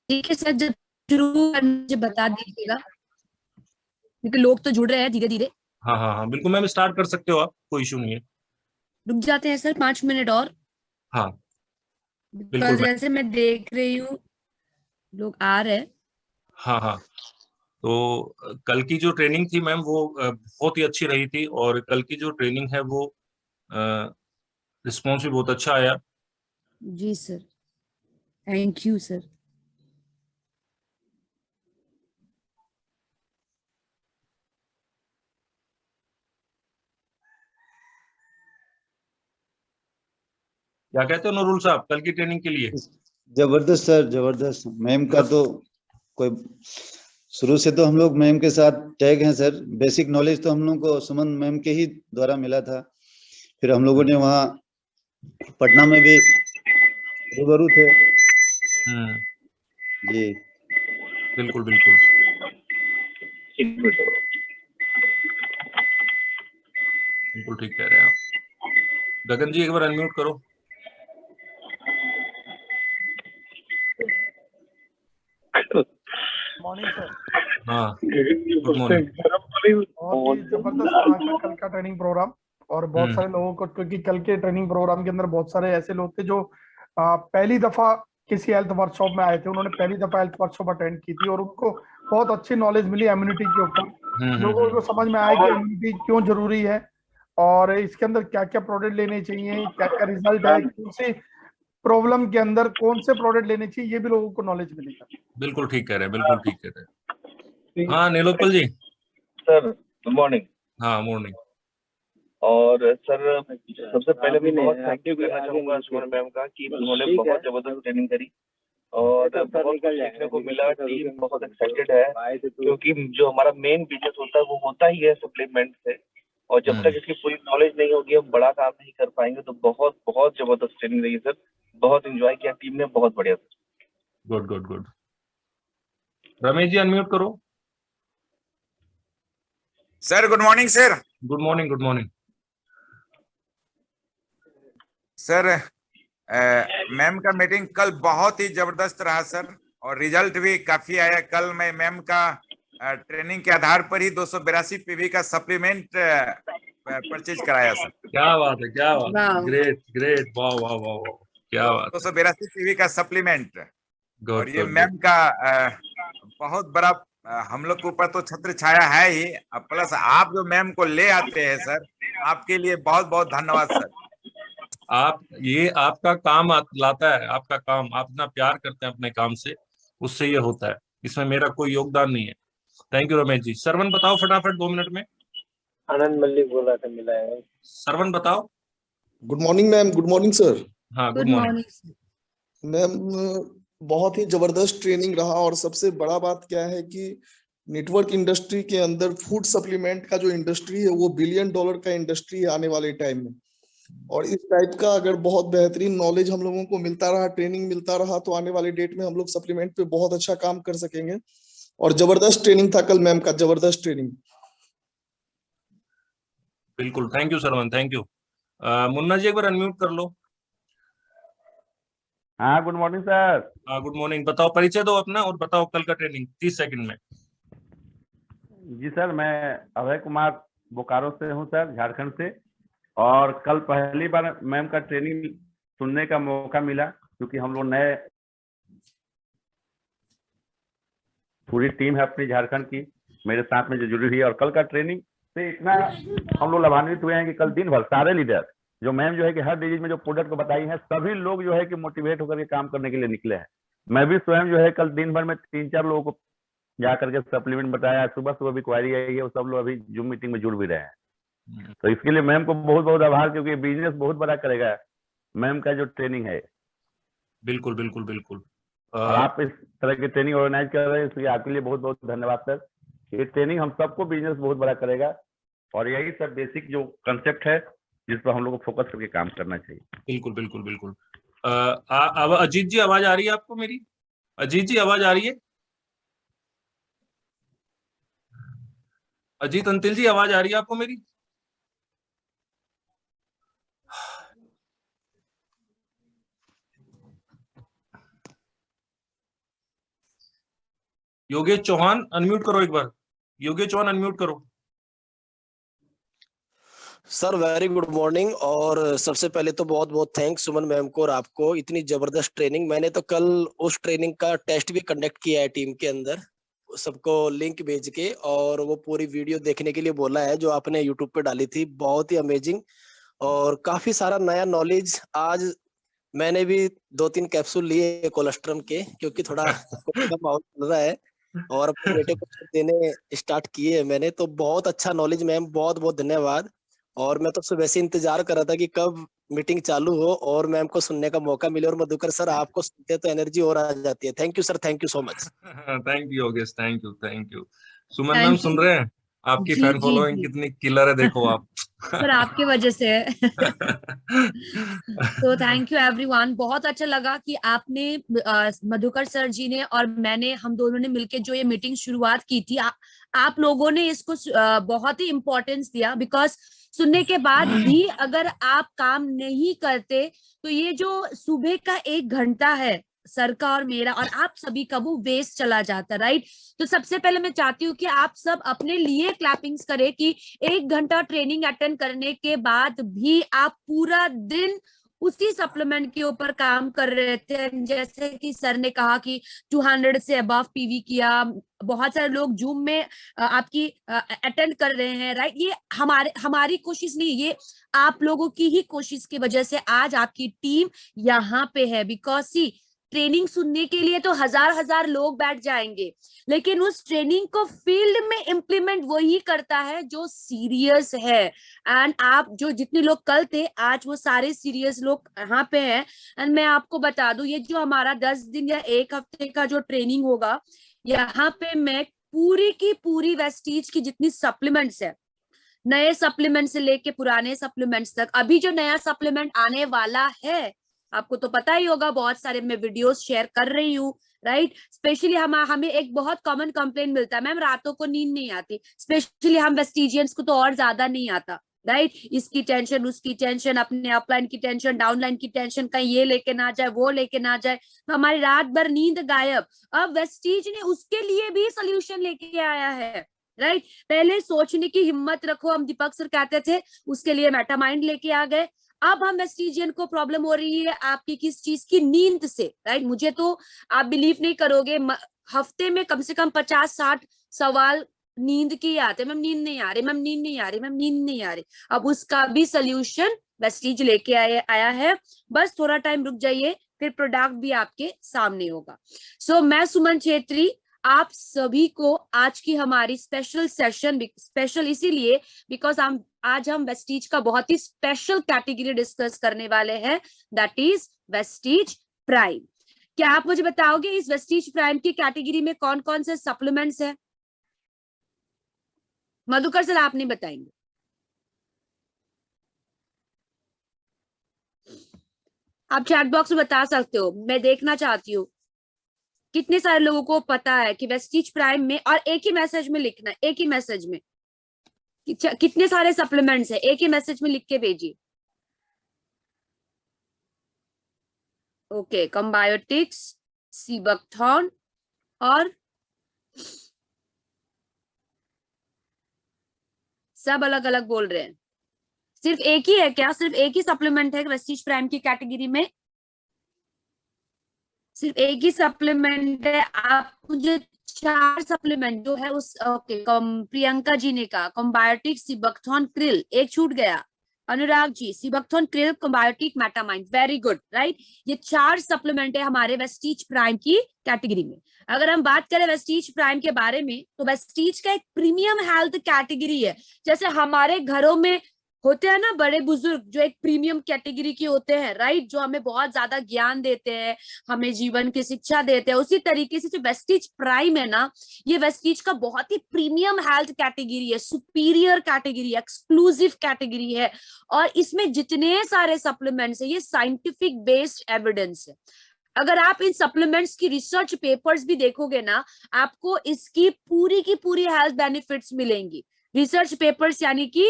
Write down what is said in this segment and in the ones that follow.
ठीक है सर, जब शुरू करना मुझे बता दीजिएगा, क्योंकि लोग तो जुड़ रहे हैं धीरे धीरे। हाँ हाँ हाँ, बिल्कुल मैम, स्टार्ट कर सकते हो आप, कोई इशू नहीं है। रुक जाते हैं सर 5 मिनट और, हाँ बिल्कुल बिकॉज मैम। जैसे मैं देख रही हूँ लोग आ रहे हैं। हाँ हाँ, तो कल की जो ट्रेनिंग थी मैम वो बहुत ही अच्छी रही थी, और कल की जो ट्रेनिंग है वो रिस्पॉन्स भी बहुत अच्छा आया। जी सर, थैंक यू सर। क्या कहते हो नूरुल साहब कल की ट्रेनिंग के लिए? जबरदस्त सर, जबरदस्त। मैम का तो कोई शुरू से तो हम लोग मैम के साथ टैग हैं सर। बेसिक नॉलेज तो हम लोग को सुमन मैम के ही द्वारा मिला था। फिर हम लोगों ने वहाँ पटना में भी रूबरू थे हम्म, जी। बिल्कुल बिल्कुल। बिल्कुल ठीक कह रहे हैं आप। गगन जी एक बार अनम्यूट करो। Morning sir. हाँ, गुड मॉर्निंग। बहुत ही जबरदस्त रहा था कल का ट्रेनिंग प्रोग्राम। और बहुत हम्म सारे लोगों को, क्योंकि कल के ट्रेनिंग प्रोग्राम के अंदर बहुत सारे ऐसे लोग थे जो पहली दफा किसी हेल्थ वर्कशॉप में आए थे। उन्होंने पहली दफा हेल्थ वर्कशॉप अटेंड की थी और उनको बहुत अच्छी नॉलेज मिली इम्यूनिटी के ऊपर। लोगों को समझ में आया कि इम्यूनिटी क्यों जरूरी है और इसके अंदर क्या क्या प्रोडक्ट लेने चाहिए, क्या क्या रिजल्ट है, कौन सी प्रॉब्लम के अंदर कौन से प्रोडक्ट लेने चाहिए, ये भी लोगों को नॉलेज मिली था। बिल्कुल ठीक कह रहे हैं, बिल्कुल ठीक कह रहे हैं। हाँ Nilotpal ji. Sir good morning. हाँ मॉर्निंग। और सर सबसे पहले मैं बहुत थैंक यू करना चाहूंगा सुमन मैम का कि उन्होंने बहुत जबरदस्त ट्रेनिंग करी और बहुत कुछ सीखने को मिला। टीम बहुत एक्साइटेड है क्योंकि जो हमारा मेन बिजनेस होता है वो होता ही है सप्लीमेंट से, और जब तक इसकी पूरी नॉलेज नहीं होगी हम बड़ा काम नहीं कर पाएंगे। तो बहुत बहुत जबरदस्त ट्रेनिंग रही है सर, बहुत एंजॉय किया टीम ने, बहुत बढ़िया sir. Good good good. Ramesh ji unmute करो। Sir good morning sir. Good morning, good morning. Sir ma'am का मीटिंग कल बहुत ही जबरदस्त रहा सर, और रिजल्ट भी काफी आया। कल मैं मैम का ट्रेनिंग के आधार पर ही 282 पीवी का सप्लीमेंट परचेज कराया सर। क्या बात है, क्या बात है, वाह, ग्रेट ग्रेट, वाह वाह वाह वाह, क्या बात है। 282 पीवी का सप्लीमेंट, और गुड ये गुड गुड। मैम का बहुत बड़ा हम लोग के ऊपर तो छत्र छाया है ही, प्लस आप जो मैम को ले आते हैं सर, आपके लिए बहुत बहुत धन्यवाद सर। आप ये आपका काम लाता है, आपका काम, आप इतना प्यार करते हैं अपने काम से, उससे ये होता है, इसमें मेरा कोई योगदान नहीं है। Thank you Ramesh ji. सरवन बताओ फटाफट 2 मिनट में। आनंद मल्लिक बोला था, मिला है। सरवन बताओ। Good morning ma'am. Good morning sir. हाँ good good morning. Morning sir. Ma'am बहुत ही जबरदस्त ट्रेनिंग रहा और सबसे बड़ा बात क्या है कि नेटवर्क इंडस्ट्री के अंदर फूड सप्लीमेंट का जो इंडस्ट्री है वो बिलियन डॉलर का इंडस्ट्री है आने वाले टाइम में। और इस टाइप का अगर बहुत बेहतरीन नॉलेज हम लोगों को मिलता रहा, ट्रेनिंग मिलता रहा, तो आने वाले डेट में हम लोग सप्लीमेंट पे बहुत अच्छा काम कर सकेंगे। और जबरदस्त ट्रेनिंग था कल मैम का, जबरदस्त ट्रेनिंग। बिल्कुल, thank you Sarvan, thank you. Munna ji एक बार अनम्यूट कर लो। हाँ गुड मॉर्निंग सर। हाँ गुड मॉर्निंग। बताओ, परिचय दो अपना और बताओ कल का ट्रेनिंग 30 सेकंड में। जी सर, मैं अभय कुमार बोकारो से हूँ सर, झारखंड से। और कल पहली बार मैम का ट्रेनिंग सुनने का मौका मिला, क्योंकि हम लोग नए, पूरी टीम है अपनी झारखंड की मेरे साथ में जो जुड़ी हुई है। और कल का ट्रेनिंग से इतना हम लोग लाभान्वित हुए हैं कि कल दिन भर सारे लीडर जो मैम जो है कि हर डिजीज में जो प्रोडक्ट को बताई है, सभी लोग जो है कि मोटिवेट होकर के काम करने के लिए निकले हैं। मैं भी स्वयं जो है कल दिन भर में 3-4 लोगों को जा करके सप्लीमेंट बताया। सुबह सुबह भी क्वारी आई है, वो सब लोग अभी जूम मीटिंग में जुड़ भी रहे हैं। तो इसके लिए मैम को बहुत बहुत आभार, क्योंकि बिजनेस बहुत बड़ा करेगा मैम का जो ट्रेनिंग है। बिल्कुल बिल्कुल बिल्कुल। और आप इस तरह की ट्रेनिंग ऑर्गेनाइज कर रहे हैं, इसलिए आपके लिए बहुत बहुत धन्यवाद सर। ये ट्रेनिंग हम सबको बिजनेस बहुत बड़ा करेगा, और यही सब बेसिक जो कंसेप्ट है जिस पर हम लोग को फोकस करके काम करना चाहिए। बिल्कुल बिल्कुल बिल्कुल। अब अजीत जी आवाज आ रही है आपको मेरी? अजीत जी आवाज आ रही है? अजीत अंतिल जी आवाज आ रही है आपको मेरी? योगेश चौहान अनम्यूट करो एक बार, योगेश चौहान अनम्यूट करो। Sir very good morning. और सबसे पहले तो बहुत बहुत थैंक्स सुमन मैम को और आपको, इतनी जबरदस्त ट्रेनिंग। मैंने तो कल उस ट्रेनिंग का टेस्ट भी कंडक्ट किया है टीम के अंदर, सबको लिंक भेज के, और वो पूरी वीडियो देखने के लिए बोला है जो आपने यूट्यूब पे डाली थी। बहुत ही अमेजिंग और काफी सारा नया नॉलेज। आज मैंने भी 2-3 कैप्सूल लिए कोलेस्ट्रम के, क्योंकि थोड़ा माहौल चल रहा है और अपने बेटे को देने स्टार्ट किए हैं मैंने। तो बहुत अच्छा नॉलेज मैम, बहुत बहुत धन्यवाद। और मैं तो सुबह वैसे इंतजार कर रहा था कि कब मीटिंग चालू हो और मैम को सुनने का मौका मिले। और मधुकर सर आपको सुनते तो एनर्जी और आ जाती है। Thank you sir, thank you so much. Thank you Yogesh, thank you, thank you. Suman Thank ma'am you. सुन रहे हैं? आपकी जी, फैन जी, फॉलोइंग जी। कितनी किलर है, देखो आप। सर आपके वजह से है। तो थैंक यू एवरीवन। बहुत अच्छा लगा कि आपने मधुकर सर जी ने और मैंने, हम दोनों ने मिलके जो ये मीटिंग शुरुआत की थी, आप लोगों ने इसको बहुत ही इम्पोर्टेंस दिया। बिकॉज सुनने के बाद भी अगर आप काम नहीं करते तो ये जो सुबह का 1 घंटा है सर का और मेरा और आप सभी का, वो वेस्ट चला जाता, राइट। तो सबसे पहले मैं चाहती हूँ कि आप सब अपने लिए क्लैपिंग्स करें कि 1 घंटा ट्रेनिंग अटेंड करने के बाद भी आप पूरा दिन उसी सप्लीमेंट के ऊपर काम कर रहे थे। जैसे कि सर ने कहा कि 200 से अबव पीवी किया, बहुत सारे लोग जूम में आपकी अटेंड कर रहे हैं, राइट। ये हमारी कोशिश नहीं, ये आप लोगों की ही कोशिश की वजह से आज आपकी टीम यहाँ पे है। बिकॉज सी ट्रेनिंग सुनने के लिए तो हजार लोग बैठ जाएंगे, लेकिन उस ट्रेनिंग को फील्ड में इम्प्लीमेंट वही करता है जो सीरियस है। एंड आप जो जितने लोग कल थे, आज वो सारे सीरियस लोग यहाँ पे हैं। एंड मैं आपको बता दूं, ये जो हमारा 10 दिन या 1 हफ्ते का जो ट्रेनिंग होगा, यहाँ पे मैं पूरी की पूरी वेस्टीज की जितनी सप्लीमेंट्स है, नए सप्लीमेंट से लेके पुराने सप्लीमेंट्स तक, अभी जो नया सप्लीमेंट आने वाला है आपको तो पता ही होगा, बहुत सारे मैं वीडियोस शेयर कर रही हूँ, राइट। स्पेशली हमें एक बहुत कॉमन कंप्लेंट मिलता है, मैम रातों को नींद नहीं आती। स्पेशली हम वेस्टिजियंस को तो और ज्यादा नहीं आता, राइट। इसकी टेंशन, उसकी टेंशन, अपने अपलाइन की टेंशन, डाउनलाइन की टेंशन, कहीं ये लेके ना जाए, वो लेके ना जाए, तो हमारी रात भर नींद गायब। अब वेस्टीज ने उसके लिए भी सोल्यूशन लेके आया है, राइट। पहले सोचने की हिम्मत रखो, हम दीपक सर कहते थे, उसके लिए मेटामाइंड लेके आ गए। अब हम वेस्टिजियन को प्रॉब्लम हो रही है आपकी किस चीज की? नींद से, राइट। मुझे तो आप बिलीव नहीं करोगे, हफ्ते में कम से कम 50-60 सवाल नींद के आते, मैम नींद नहीं आ रही, मैम नींद नहीं आ रही, मैम नींद नहीं आ रही। अब उसका भी सोल्यूशन वेस्टिज लेके आया है। बस थोड़ा टाइम रुक जाइए, फिर प्रोडक्ट भी आपके सामने होगा। सो मैं सुमन छेत्री आप सभी को आज की हमारी स्पेशल सेशन, स्पेशल इसीलिए बिकॉज आज हम वेस्टीज का बहुत ही स्पेशल कैटेगरी डिस्कस करने वाले हैं, दैट इज वेस्टीज प्राइम। क्या आप मुझे बताओगे इस वेस्टीज प्राइम की कैटेगरी में कौन कौन से सप्लीमेंट्स हैं? मधुकर सर आप नहीं बताएंगे? आप चैट बॉक्स में बता सकते हो, मैं देखना चाहती हूँ कितने सारे लोगों को पता है कि वेस्टीज प्राइम में, और एक ही मैसेज में लिखना है, एक ही मैसेज में कितने सारे सप्लीमेंट्स है, एक ही मैसेज में लिख के भेजिए। ओके, कम्बायोटिक्स, सीबकथॉर्न और सब अलग अलग बोल रहे हैं। सिर्फ एक ही है क्या? सिर्फ एक ही सप्लीमेंट है वेस्टीज प्राइम की कैटेगरी में? सिर्फ एक ही सप्लीमेंट है? आप मुझे 4 सप्लीमेंट जो है उस, ओके, प्रियंका जी ने कहा कम्बायोटिक, सीबकथॉर्न, क्रिल, एक छूट गया। Anurag ji, sea buckthorn, krill, Combiotic, Metamine, very good, right. ये 4 सप्लीमेंट है हमारे वेस्टीज प्राइम की कैटेगरी में। अगर हम बात करें वेस्टीज प्राइम के बारे में, तो वेस्टीज का एक प्रीमियम हेल्थ कैटेगरी है। जैसे हमारे घरों में होते हैं ना बड़े बुजुर्ग, जो एक प्रीमियम कैटेगरी के होते हैं, राइट, जो हमें बहुत ज्यादा ज्ञान देते हैं, हमें जीवन की शिक्षा देते हैं। उसी तरीके से जो वेस्टीज प्राइम है ना, ये वेस्टीज का बहुत ही प्रीमियम हेल्थ कैटेगरी है, सुपीरियर कैटेगरी, एक्सक्लूसिव कैटेगरी है। और इसमें जितने सारे सप्लीमेंट्स है, ये साइंटिफिक बेस्ड एविडेंस है। अगर आप इन सप्लीमेंट्स की रिसर्च पेपर्स भी देखोगे ना, आपको इसकी पूरी की पूरी हेल्थ बेनिफिट्स मिलेंगी। रिसर्च पेपर्स यानी कि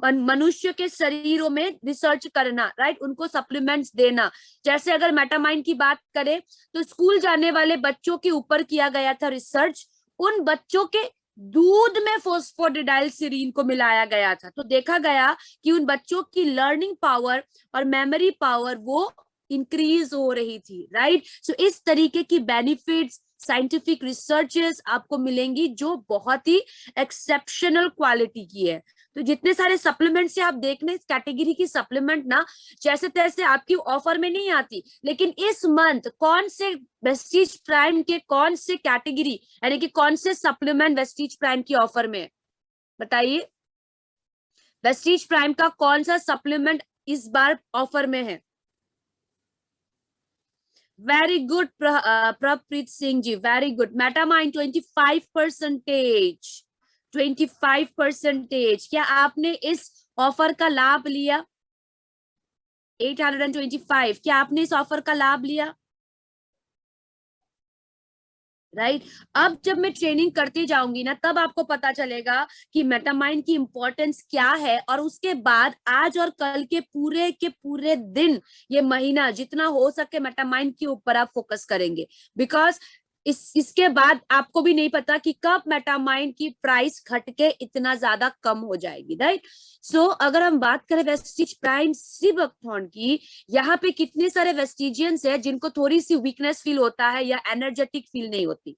मनुष्य के शरीरों में रिसर्च करना, राइट, उनको सप्लीमेंट्स देना। जैसे अगर मेटामाइन की बात करें तो स्कूल जाने वाले बच्चों के ऊपर किया गया था रिसर्च, उन बच्चों के दूध में फोस्फोडिडाइलसिरीन को मिलाया गया था, तो देखा गया कि उन बच्चों की लर्निंग पावर और मेमोरी पावर वो इंक्रीज हो रही थी, राइट। सो इस तरीके की बेनिफिट्स, साइंटिफिक रिसर्चेस आपको मिलेंगी जो बहुत ही एक्सेप्शनल क्वालिटी की है। तो जितने सारे सप्लीमेंट से आप देख रहे, इस कैटेगरी की सप्लीमेंट ना जैसे तैसे आपकी ऑफर में नहीं आती, लेकिन इस मंथ कौन से वेस्टीज प्राइम के कौन से कैटेगरी यानी कि कौन से सप्लीमेंट वेस्टीज प्राइम की ऑफर में, बताइए। वेस्टीज प्राइम का कौन सा सप्लीमेंट इस बार ऑफर में है? Very good Prabhpreet Singh ji, very good. मेटामाइन 25%, 25%। क्या आपने इस ऑफर का लाभ लिया? 825, क्या आपने इस ऑफर का लाभ लिया? राइट। अब जब मैं ट्रेनिंग करती जाऊंगी ना, तब आपको पता चलेगा कि मेटामाइन की इंपॉर्टेंस क्या है, और उसके बाद आज और कल के पूरे दिन, ये महीना जितना हो सके मेटामाइन के ऊपर आप फोकस करेंगे, बिकॉज इसके बाद आपको भी नहीं पता कि कब मेटामाइन की प्राइस घट के इतना ज्यादा कम हो जाएगी, राइट। सो अगर हम बात करें वेस्टीज प्राइम सीबकथॉर्न की, यहाँ पे कितने सारे वेस्टिजियंस है जिनको थोड़ी सी वीकनेस फील होता है या एनर्जेटिक फील नहीं होती?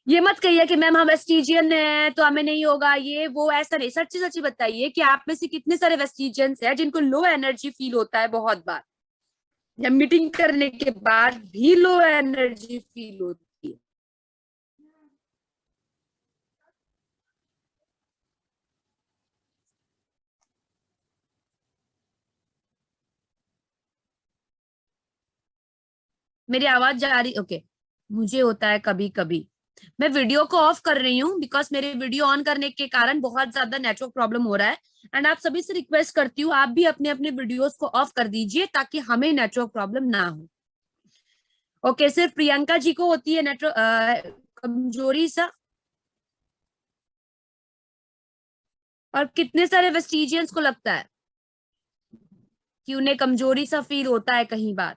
ये मत कहिए कि मैम हम वेस्टिजियन है तो हमें नहीं होगा ये वो, ऐसा नहीं। सच्ची सच्ची बताइए कि आप में से कितने सारे वेस्टिजियंस है जिनको लो एनर्जी फील होता है बहुत बार, या मीटिंग करने के बाद भी लो एनर्जी फील होती है? मेरी आवाज जा रही? ओके। मुझे होता है कभी कभी, मैं वीडियो को ऑफ कर रही हूँ बिकॉज मेरे वीडियो ऑन करने के कारण बहुत ज्यादा नेटवर्क प्रॉब्लम हो रहा है, एंड आप सभी से रिक्वेस्ट करती हूँ आप भी अपने अपने वीडियोस को ऑफ कर दीजिए ताकि हमें नेटवर्क प्रॉब्लम ना हो। ओके, सिर्फ प्रियंका जी को होती है नेटवर्क कमजोरी सा, और कितने सारे वेस्टिजियंस को लगता है कि उन्हें कमजोरी सा फील होता है कहीं बार?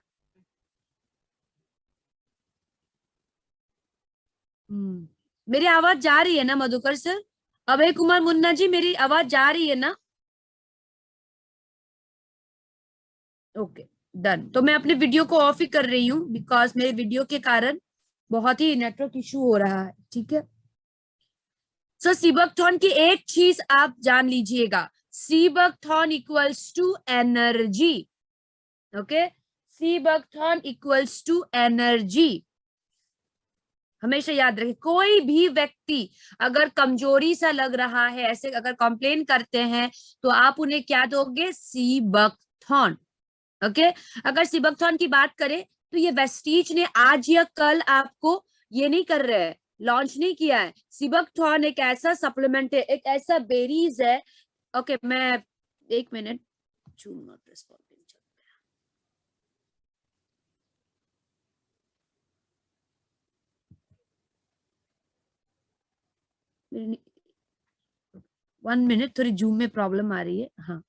मेरी आवाज जा रही है ना मधुकर सर? अभय कुमार मुन्ना जी, मेरी आवाज जा रही है ना? Okay, done. तो मैं अपने वीडियो को ऑफ ही कर रही हूँ बिकॉज मेरे वीडियो के कारण बहुत ही नेटवर्क इशू हो रहा है, ठीक है। सो सीबकथॉर्न की एक चीज आप जान लीजिएगा, sea buckthorn equals to energy. Okay, sea buckthorn equals to energy, हमेशा याद रखें। कोई भी व्यक्ति अगर कमजोरी सा लग रहा है, ऐसे अगर कंप्लेन करते हैं, तो आप उन्हें क्या दोगे? सीबकथॉर्न। ओके, अगर सीबकथॉर्न की बात करें तो ये वेस्टीज ने आज या कल आपको ये नहीं कर रहे हैं, लॉन्च नहीं किया है। सीबकथॉर्न एक ऐसा सप्लीमेंट है, एक ऐसा बेरीज है। ओके, मैं 1 मिनट, जूम नॉट रिस्पॉन्डिंग, मेरी 1 मिनट, थोड़ी जूम में प्रॉब्लम आ रही है। हाँ,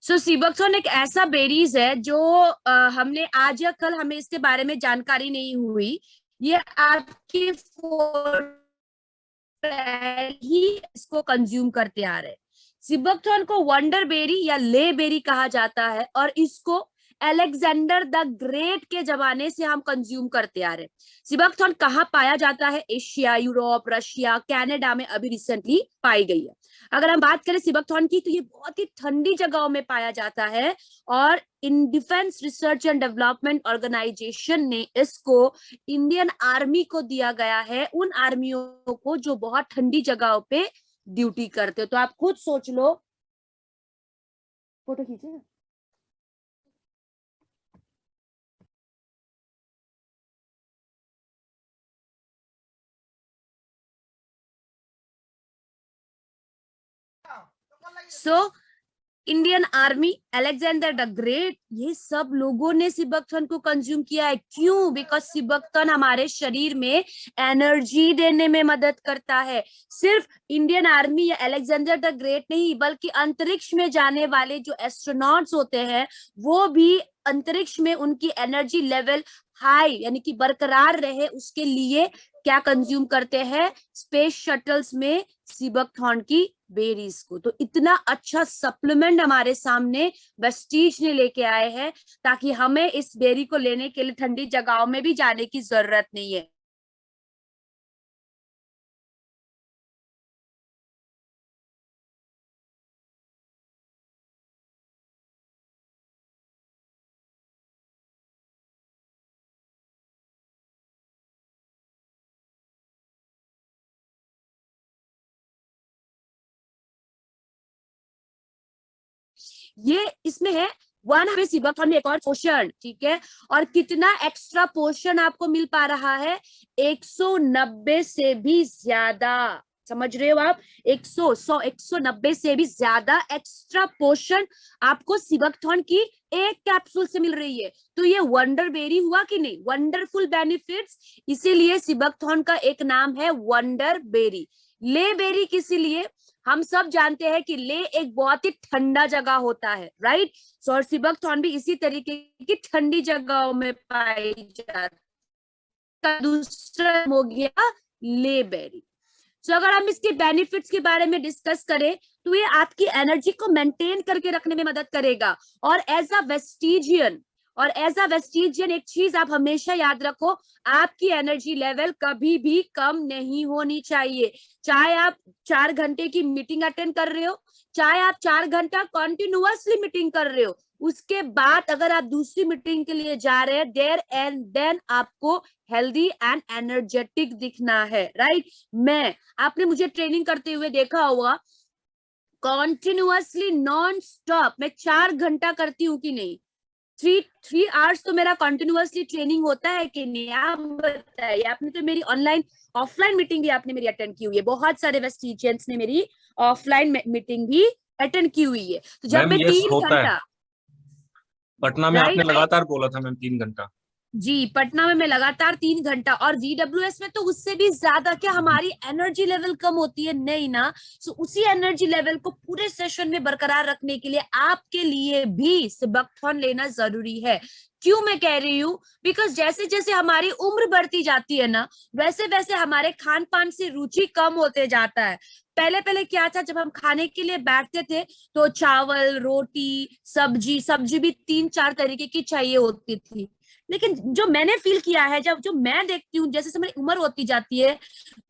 सो सीबकथॉर्न एक ऐसा बेरीज है जो हमने आज या कल हमें इसके बारे में जानकारी नहीं हुई, ये आपके ही इसको कंज्यूम करते आ रहे हैं। सीबकथॉर्न को वंडर बेरी या ले बेरी कहा जाता है, और इसको अलेक्जेंडर द ग्रेट के जमाने से हम कंज्यूम करते आ रहे हैं। सीबकथॉर्न कहाँ पाया जाता है? एशिया, यूरोप, रशिया, कनाडा में अभी रिसेंटली पाई गई है। अगर हम बात करें सीबकथॉर्न की, तो ये बहुत ही ठंडी जगहों में पाया जाता है, और इन defence research and development organisation ने इसको इंडियन आर्मी को दिया गया है, उन आर्मियों को जो बहुत ठंडी जगहों पे ड्यूटी करते हो। तो आप खुद सोच लो, फोटो खींचे। So Indian army, Alexander the great, ये सब लोगों ने सिबकथन को कंज्यूम किया है। क्यों? बिकॉज सिबकथन हमारे शरीर में एनर्जी देने में मदद करता है। सिर्फ इंडियन आर्मी या अलेक्जेंडर द ग्रेट नहीं, बल्कि अंतरिक्ष में जाने वाले जो एस्ट्रोनॉट्स होते हैं वो भी अंतरिक्ष में उनकी एनर्जी लेवल हाई यानी कि बरकरार रहे उसके लिए क्या कंज्यूम करते हैं? स्पेस शटल्स में सिबकथॉर्न की बेरीज को। तो इतना अच्छा सप्लीमेंट हमारे सामने वेस्टीज ने लेके आए हैं ताकि हमें इस बेरी को लेने के लिए ठंडी जगहों में भी जाने की जरूरत नहीं है। ये इसमें है वन हमें सिबकथॉर्न में एक और पोषण, ठीक है, और कितना एक्स्ट्रा पोषण आपको मिल पा रहा है? 190 से भी ज्यादा, समझ रहे हो आप? 190 से भी ज्यादा एक्स्ट्रा पोषण आपको सिबकथॉर्न की एक कैप्सूल से मिल रही है। तो ये वंडर बेरी हुआ कि नहीं? वंडरफुल बेनिफिट्स, इसीलिए सिबकथॉर्न का एक नाम है वंडर बेरी। ले बेरी किस लिए? हम सब जानते हैं कि ले एक बहुत ही ठंडा जगह होता है, राइट? और सिबकथॉर्न भी इसी तरीके की ठंडी जगहों में पाई जाती है। दूसरा हो गया ले बेरी। तो अगर हम इसके बेनिफिट्स के बारे में डिस्कस करें तो ये आपकी एनर्जी को मेंटेन करके रखने में मदद करेगा। और एज अ वेस्टीजियन एक चीज आप हमेशा याद रखो, आपकी एनर्जी लेवल कभी भी कम नहीं होनी चाहिए। चाहे आप 4 घंटे की मीटिंग अटेंड कर रहे हो, चाहे आप 4 घंटा कॉन्टिन्यूअसली मीटिंग कर रहे हो, उसके बाद अगर आप दूसरी मीटिंग के लिए जा रहे हैं देयर एंड देन आपको हेल्दी एंड एनर्जेटिक दिखना है, राइट? आपने मुझे ट्रेनिंग करते हुए देखा होगा, कॉन्टिन्यूअसली नॉन स्टॉप मैं 4 घंटा करती हूँ कि नहीं? 3 आवर्स तो मेरा कंटिन्यूअसली ट्रेनिंग होता है कि नहीं? आप बताइए। आपने तो मेरी ऑनलाइन ऑफलाइन मीटिंग भी आपने मेरी अटेंड की हुई है, बहुत सारे वेस्टीजियंस ने मेरी ऑफलाइन मीटिंग भी अटेंड की हुई है। तो जब मैं 3 घंटा पटना में आपने लगातार बोला था मैम 3 घंटा, जी पटना में मैं लगातार 3 घंटा, और VWS में तो उससे भी ज्यादा। क्या हमारी एनर्जी लेवल कम होती है? नहीं ना। सो उसी एनर्जी लेवल को पूरे सेशन में बरकरार रखने के लिए आपके लिए भी सिबकथॉर्न लेना जरूरी है। क्यों मैं कह रही हूँ? बिकॉज जैसे जैसे हमारी उम्र बढ़ती जाती है ना, वैसे वैसे हमारे खान पान से रुचि कम होते जाता है। पहले क्या था, जब हम खाने के लिए बैठते थे तो चावल, रोटी, सब्जी भी 3-4 तरीके की चाहिए होती थी। लेकिन जो मैंने फील किया है, जो मैं देखती हूँ, जैसे हमारी उम्र होती जाती है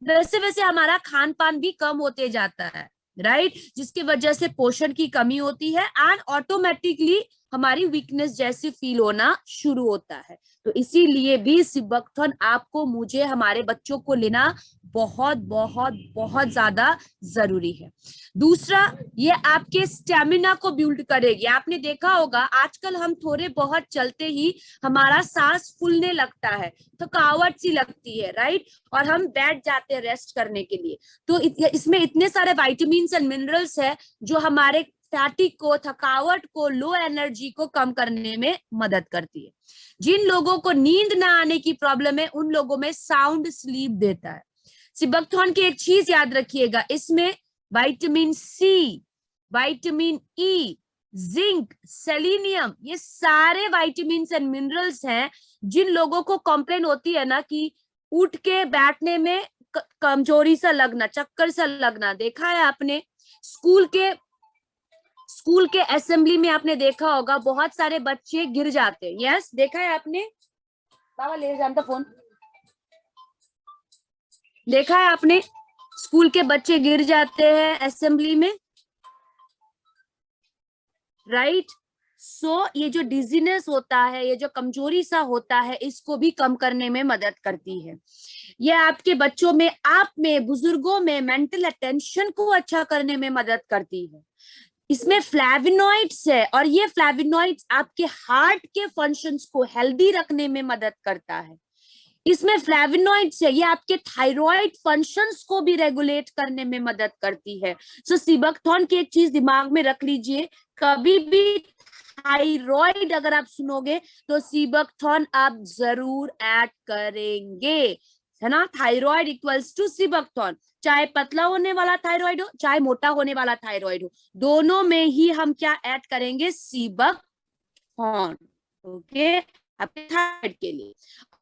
वैसे वैसे हमारा खान पान भी कम होते जाता है, राइट? जिसकी वजह से पोषण की कमी होती है एंड ऑटोमेटिकली हमारी वीकनेस जैसी फील होना शुरू होता है। तो इसीलिए भी सिबकथॉर्न आपको, मुझे, हमारे बच्चों को लेना बहुत बहुत बहुत ज्यादा जरूरी है। दूसरा, ये आपके स्टेमिना को बिल्ड करेगी। आपने देखा होगा आजकल हम थोड़े बहुत चलते ही हमारा सांस फूलने लगता है, थकावट सी लगती है, राइट? और हम बैठ जाते हैं रेस्ट करने के लिए। तो इसमें इतने सारे विटामिन्स एंड मिनरल्स है जो हमारे फैटिक को, थकावट को, लो एनर्जी को कम करने में मदद करती है। जिन लोगों को नींद ना आने की प्रॉब्लम है उन लोगों में साउंड स्लीप देता है सिबकथॉर्न की। एक चीज याद रखिएगा, इसमें vitamin C, vitamin E, zinc, selenium, ये सारे विटामिन्स एंड मिनरल्स हैं। जिन लोगों को कंप्लेन होती है ना कि उठ के बैठने में कमजोरी सा लगना, चक्कर सा लगना, देखा है आपने? स्कूल के असेंबली में आपने देखा होगा बहुत सारे बच्चे गिर जाते हैं। यस, देखा है आपने? बाबा ले जानता फोन, देखा है आपने? स्कूल के बच्चे गिर जाते हैं असेंबली में, राइट? सो ये जो डिजीनेस होता है, ये जो कमजोरी सा होता है, इसको भी कम करने में मदद करती है। ये आपके बच्चों में, आप में, बुजुर्गों में मेंटल अटेंशन को अच्छा करने में मदद करती है। इसमें फ्लैविनॉइड्स है और ये फ्लैविनॉइड्स आपके हार्ट के फंक्शंस को हेल्दी रखने में मदद करता है। इसमें फ्लेवोनॉइड्स है, ये आपके थायराइड फंक्शंस को भी रेगुलेट करने में मदद करती है। सो सीबकथॉर्न की एक चीज दिमाग में रख लीजिए, कभी भी थायराइड अगर आप सुनोगे तो सीबकथॉर्न आप जरूर ऐड करेंगे, है ना। थायराइड इक्वल्स टू सीबकथॉर्न, चाहे पतला होने वाला थायराइड हो चाहे मोटा होने वाला थायराइड हो, दोनों में ही हम क्या ऐड करेंगे, सीबकथॉर्न। ओके, आपके थायराइड के लिए।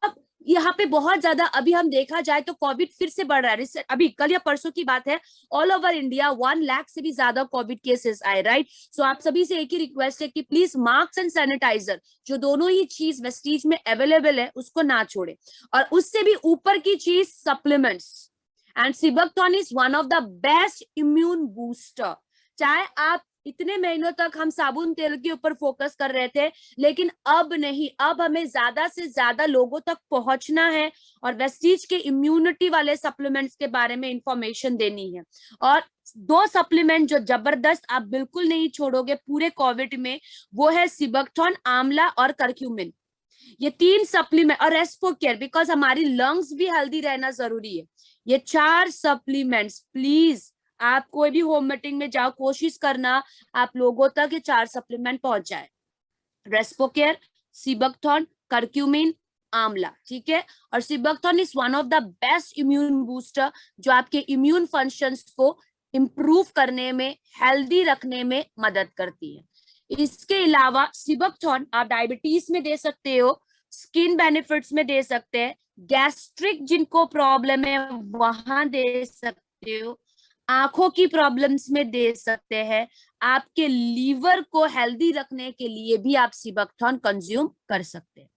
अब यहाँ पे बहुत ज्यादा अभी हम देखा जाए तो कोविड फिर से बढ़ रहा है। अभी कल या परसों की बात है, ऑल ओवर इंडिया 1 लाख से भी ज्यादा कोविड केसेस आए, राइट। सो आप सभी से एक ही रिक्वेस्ट है कि प्लीज मास्क एंड सैनिटाइजर, जो दोनों ही चीज वेस्टीज में अवेलेबल है, उसको ना छोड़े। और उससे भी ऊपर की चीज supplements, and sea buckthorn is one of the best immune booster. चाहे आप इतने महीनों तक हम साबुन तेल के ऊपर फोकस कर रहे थे, लेकिन अब नहीं, अब हमें ज्यादा से ज्यादा लोगों तक पहुंचना है और वेस्टीज के इम्यूनिटी वाले सप्लीमेंट्स के बारे में इंफॉर्मेशन देनी है। और 2 सप्लीमेंट जो जबरदस्त आप बिल्कुल नहीं छोड़ोगे पूरे कोविड में, वो है सीबकथॉर्न, आंवला और करक्यूमिन। ये 3 सप्लीमेंट, और रेस्पोकेयर, बिकॉज हमारी लंग्स भी हेल्दी रहना जरूरी है। ये 4 सप्लीमेंट्स प्लीज, आप कोई भी होम मीटिंग में जाओ, कोशिश करना आप लोगों तक ये 4 सप्लीमेंट पहुंच जाए, रेस्पोकेयर, सीबकथॉर्न, करक्यूमिन, आंवला, ठीक है। और sea buckthorn is one of the best immune booster, जो आपके इम्यून फंक्शंस को इंप्रूव करने में, हेल्दी रखने में मदद करती है। इसके अलावा सीबकथॉर्न आप डायबिटीज में दे सकते हो, स्किन बेनिफिट्स में दे सकते हैं, गैस्ट्रिक जिनको प्रॉब्लम है वहां दे सकते हो, आंखों की प्रॉब्लम्स में दे सकते हैं, आपके लीवर को हेल्दी रखने के लिए भी आप सीबकथॉर्न कंज्यूम कर सकते हैं।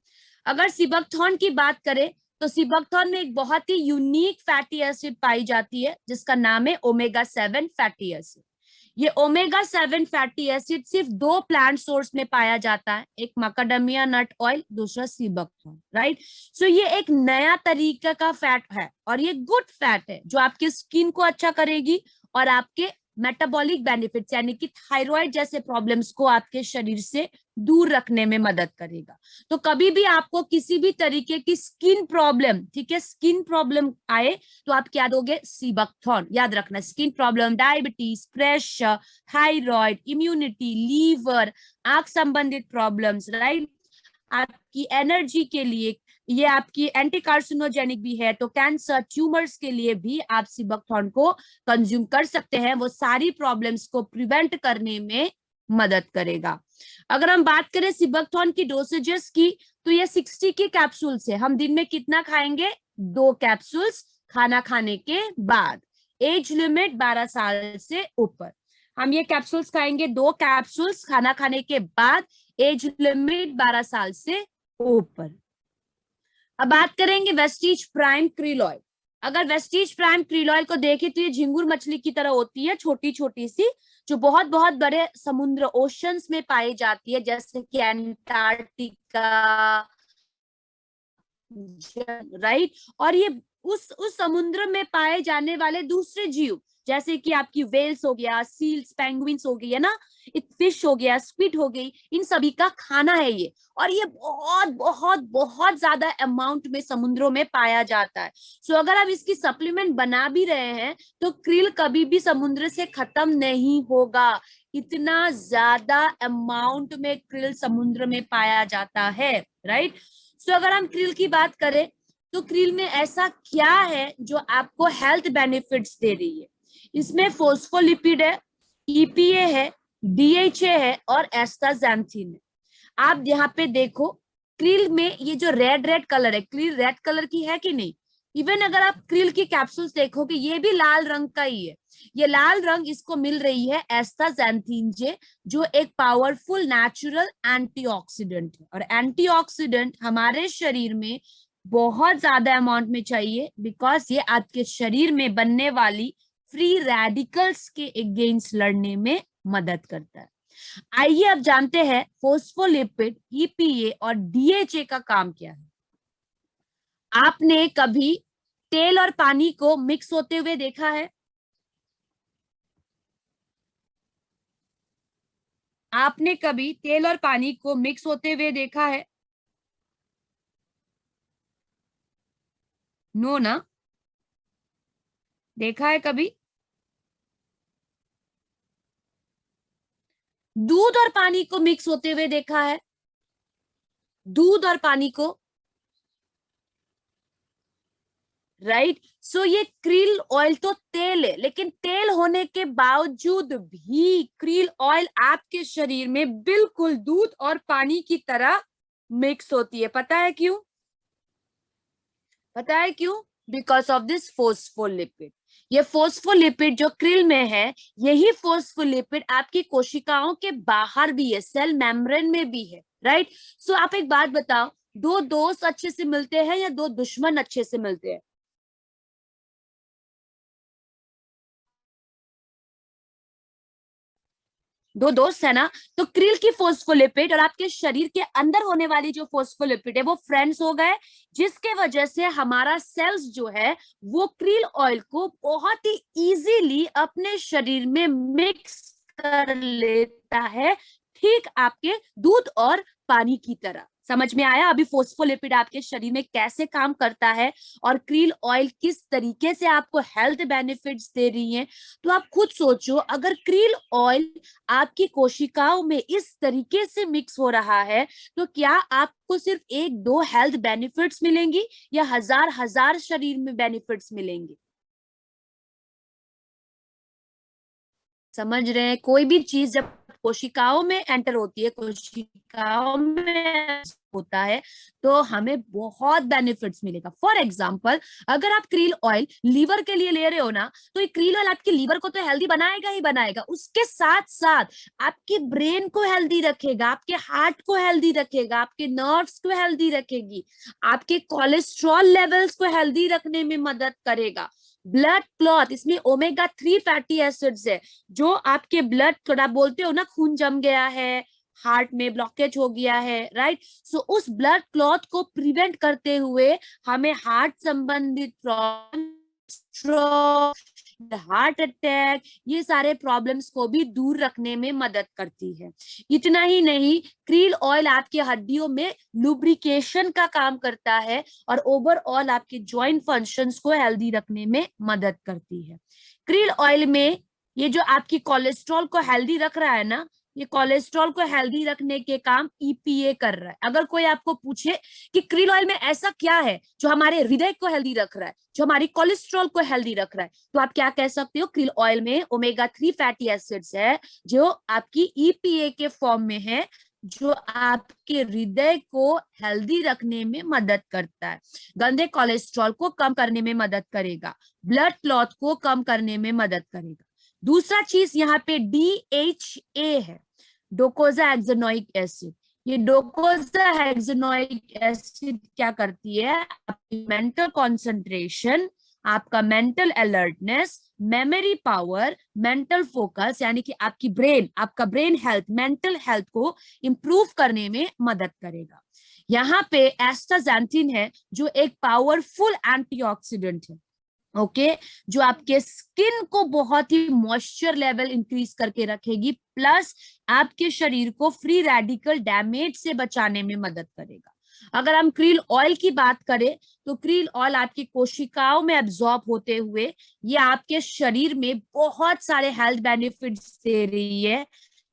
अगर सीबकथॉर्न की बात करें तो सीबकथॉर्न में एक बहुत ही यूनिक फैटी एसिड पाई जाती है जिसका नाम है ओमेगा 7 फैटी एसिड। ये ओमेगा 7 फैटी एसिड सिर्फ 2 प्लांट सोर्स में पाया जाता है, एक मकाडेमिया नट ऑयल, दूसरा सीबकथॉर्न, राइट। सो ये एक नया तरीका का फैट है और ये गुड फैट है जो आपकी स्किन को अच्छा करेगी और आपके मेटाबॉलिक बेनिफिट्स यानी कि थायराइड जैसे प्रॉब्लम्स को आपके शरीर से दूर रखने में मदद करेगा। तो कभी भी आपको किसी भी तरीके की स्किन प्रॉब्लम, ठीक है, स्किन प्रॉब्लम आए तो आप क्या दोगे, सीबकथॉर्न। याद रखना, skin problem, diabetes, pressure, thyroid, immunity, liver, आंख संबंधित प्रॉब्लम्स, राइट, आपकी एनर्जी के लिए, ये आपकी एंटी कार्सिनोजेनिक भी है, तो कैंसर, ट्यूमर्स के लिए भी आप सीबकथॉर्न को कंज्यूम कर सकते हैं। वो सारी प्रॉब्लम्स को प्रिवेंट करने में मदद करेगा। अगर हम बात करें सीबकथॉर्न की डोसेजेस की, तो ये 60 की कैप्सूल्स है। हम दिन में कितना खाएंगे, 2 कैप्सूल्स खाना खाने के बाद। एज लिमिट 12 साल से ऊपर हम ये कैप्सूल्स खाएंगे, 2 कैप्सूल्स खाना खाने के बाद, एज लिमिट 12 साल से ऊपर। अब बात करेंगे वेस्टीज प्राइम क्रिल ऑयल। अगर वेस्टीज प्राइम क्रिल ऑयल को देखें तो ये झिंगुर मछली की तरह होती है, छोटी छोटी सी, जो बहुत बहुत बड़े समुद्र, ओशंस में पाई जाती है, जैसे कि एंटार्क्टिका, राइट। और ये उस समुद्र में पाए जाने वाले दूसरे जीव, जैसे कि आपकी वेल्स हो गया, सील्स, पेंगुइन्स हो गई, है ना, फिश हो गया, स्क्विड हो गई, इन सभी का खाना है ये। और ये बहुत बहुत बहुत ज्यादा अमाउंट में समुद्रों में पाया जाता है। सो अगर आप इसकी सप्लीमेंट बना भी रहे हैं तो क्रिल कभी भी समुद्र से खत्म नहीं होगा, इतना ज्यादा अमाउंट में क्रिल समुद्र में पाया जाता है, राइट। सो अगर हम क्रिल की बात करें तो क्रिल में ऐसा क्या है जो आपको हेल्थ बेनिफिट्स दे रही है। इसमें फोस्फोलिपिड है, EPA है, DHA है और एस्टाजेंथिन है। आप यहाँ पे देखो क्रिल में ये जो रेड रेड कलर है, क्रिल रेड कलर की है कि नहीं। इवन अगर आप क्रिल की कैप्सूल्स देखोगे ये भी लाल रंग का ही है। ये लाल रंग इसको मिल रही है एस्टाजेंथिन जे, जो एक पावरफुल नेचुरल एंटीऑक्सीडेंट है। और एंटीऑक्सीडेंट हमारे शरीर में बहुत ज्यादा अमाउंट में चाहिए, बिकॉज ये आपके शरीर में बनने वाली फ्री रेडिकल्स के अगेंस्ट लड़ने में मदद करता है। आइए अब जानते हैं फोस्फोलिपिड, EPA और DHA का काम क्या है। आपने कभी तेल और पानी को मिक्स होते हुए देखा है? आपने कभी तेल और पानी को मिक्स होते हुए देखा है? नो ना, देखा है कभी? दूध और पानी को मिक्स होते हुए देखा है? दूध और पानी को, राइट? सो ये क्रिल ऑयल तो तेल है, लेकिन तेल होने के बावजूद भी क्रिल ऑयल आपके शरीर में बिल्कुल दूध और पानी की तरह मिक्स होती है। पता है क्यों? पता है क्यों? Because of this phospholipid. ये फोस्फोलिपिड जो क्रिल में है, यही फोस्फोलिपिड आपकी कोशिकाओं के बाहर भी है, सेल मेम्ब्रेन में भी है, राइट? सो आप एक बात बताओ, दो दोस्त अच्छे से मिलते हैं या दो दुश्मन अच्छे से मिलते हैं? दो दोस्त है ना? तो क्रिल की फोस्फोलिपिड और आपके शरीर के अंदर होने वाली जो फोस्फोलिपिड है वो फ्रेंड्स हो गए, जिसके वजह से हमारा सेल्स जो है वो क्रिल ऑयल को बहुत ही इजीली अपने शरीर में मिक्स कर लेता है, ठीक आपके दूध और पानी की तरह। समझ में आया अभी फोस्फोलिपिड आपके शरीर में कैसे काम करता है और क्रिल ऑयल किस तरीके से आपको हेल्थ बेनिफिट्स दे रही है? तो आप खुद सोचो, अगर क्रिल ऑयल आपकी कोशिकाओं में इस तरीके से मिक्स हो रहा है तो क्या आपको सिर्फ एक दो हेल्थ बेनिफिट्स मिलेंगी या हजार हजार शरीर में बेनिफिट्स मिलेंगे? समझ रहे हैं? कोई भी चीज जब कोशिकाओं में एंटर होती है, कोशिकाओं में होता है, तो हमें बहुत बेनिफिट्स मिलेगा। फॉर एग्जांपल, अगर आप क्रिल ऑयल लीवर के लिए ले रहे हो ना, तो ये क्रिल ऑयल आपके लीवर को तो हेल्दी बनाएगा ही बनाएगा, उसके साथ साथ आपके ब्रेन को हेल्दी रखेगा, आपके हार्ट को हेल्दी रखेगा, आपके नर्व्स को हेल्दी रखेगी, आपके कोलेस्ट्रॉल लेवल्स को हेल्दी रखने में मदद करेगा। ब्लड क्लॉट, इसमें ओमेगा 3 फैटी एसिड्स है, जो आपके ब्लड, थोड़ा बोलते हो ना खून जम गया है, हार्ट में ब्लॉकेज हो गया है, राइट? सो उस ब्लड क्लॉट को प्रिवेंट करते हुए हमें हार्ट संबंधित प्रॉब्लम, हार्ट अटैक, ये सारे प्रॉब्लम्स को भी दूर रखने में मदद करती है। इतना ही नहीं, क्रिल ऑयल आपकी हड्डियों में लुब्रिकेशन का काम करता है और ओवरऑल आपके जॉइंट फंक्शंस को हेल्दी रखने में मदद करती है। क्रिल ऑयल में ये जो आपकी कोलेस्ट्रॉल को हेल्दी रख रहा है ना, ये कोलेस्ट्रॉल को हेल्दी रखने के काम EPA कर रहा है। अगर कोई आपको पूछे कि क्रिल ऑयल में ऐसा क्या है जो हमारे हृदय को हेल्दी रख रहा है, जो हमारी कोलेस्ट्रॉल को हेल्दी रख रहा है, तो आप क्या कह सकते हो? क्रिल ऑयल में ओमेगा 3 फैटी एसिड्स है जो आपकी EPA के फॉर्म में है, जो आपके हृदय को हेल्दी रखने में मदद करता है, गंदे कोलेस्ट्रॉल को कम करने में मदद करेगा, ब्लड क्लॉट को कम करने में मदद करेगा। दूसरा चीज यहाँ पे DHA है, डोकोजा हेक्सेनोइक एसिड। ये डोकोजा हेक्सेनोइक एसिड क्या करती है? आपकी मेंटल कंसंट्रेशन, आपका mental alertness, memory power, mental focus, यानी कि आपकी ब्रेन, आपका ब्रेन हेल्थ, मेंटल हेल्थ को इंप्रूव करने में मदद करेगा। यहाँ पे एस्टाजेंथिन है जो एक पावरफुल एंटीऑक्सीडेंट है, ओके, जो आपके स्किन को बहुत ही मॉइस्चर लेवल इंक्रीज करके रखेगी, प्लस आपके शरीर को फ्री रेडिकल डैमेज से बचाने में मदद करेगा। अगर हम क्रिल ऑयल की बात करें तो क्रिल ऑयल आपकी कोशिकाओं में एब्जॉर्ब होते हुए ये आपके शरीर में बहुत सारे हेल्थ बेनिफिट्स दे रही है,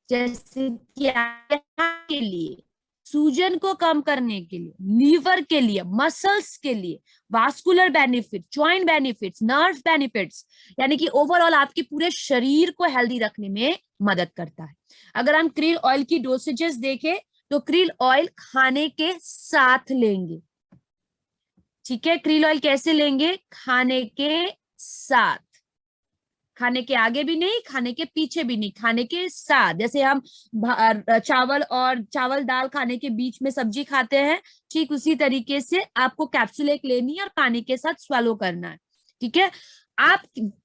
जैसे कि के लिए, सूजन को कम करने के लिए, लीवर के लिए, मसल्स के लिए, vascular benefit, joint benefits, nerve benefits, यानी कि ओवरऑल आपके पूरे शरीर को हेल्दी रखने में मदद करता है। अगर हम क्रिल ऑयल की डोसेजेस देखें तो क्रिल ऑयल खाने के साथ लेंगे, ठीक है? क्रिल ऑयल कैसे लेंगे? खाने के साथ, खाने के आगे भी नहीं, खाने के पीछे भी नहीं, खाने के साथ। जैसे हम चावल दाल खाने के बीच में सब्जी खाते हैं, ठीक उसी तरीके से आपको कैप्सूल एक लेनी है और पानी के साथ स्वेलो करना है, ठीक है? आप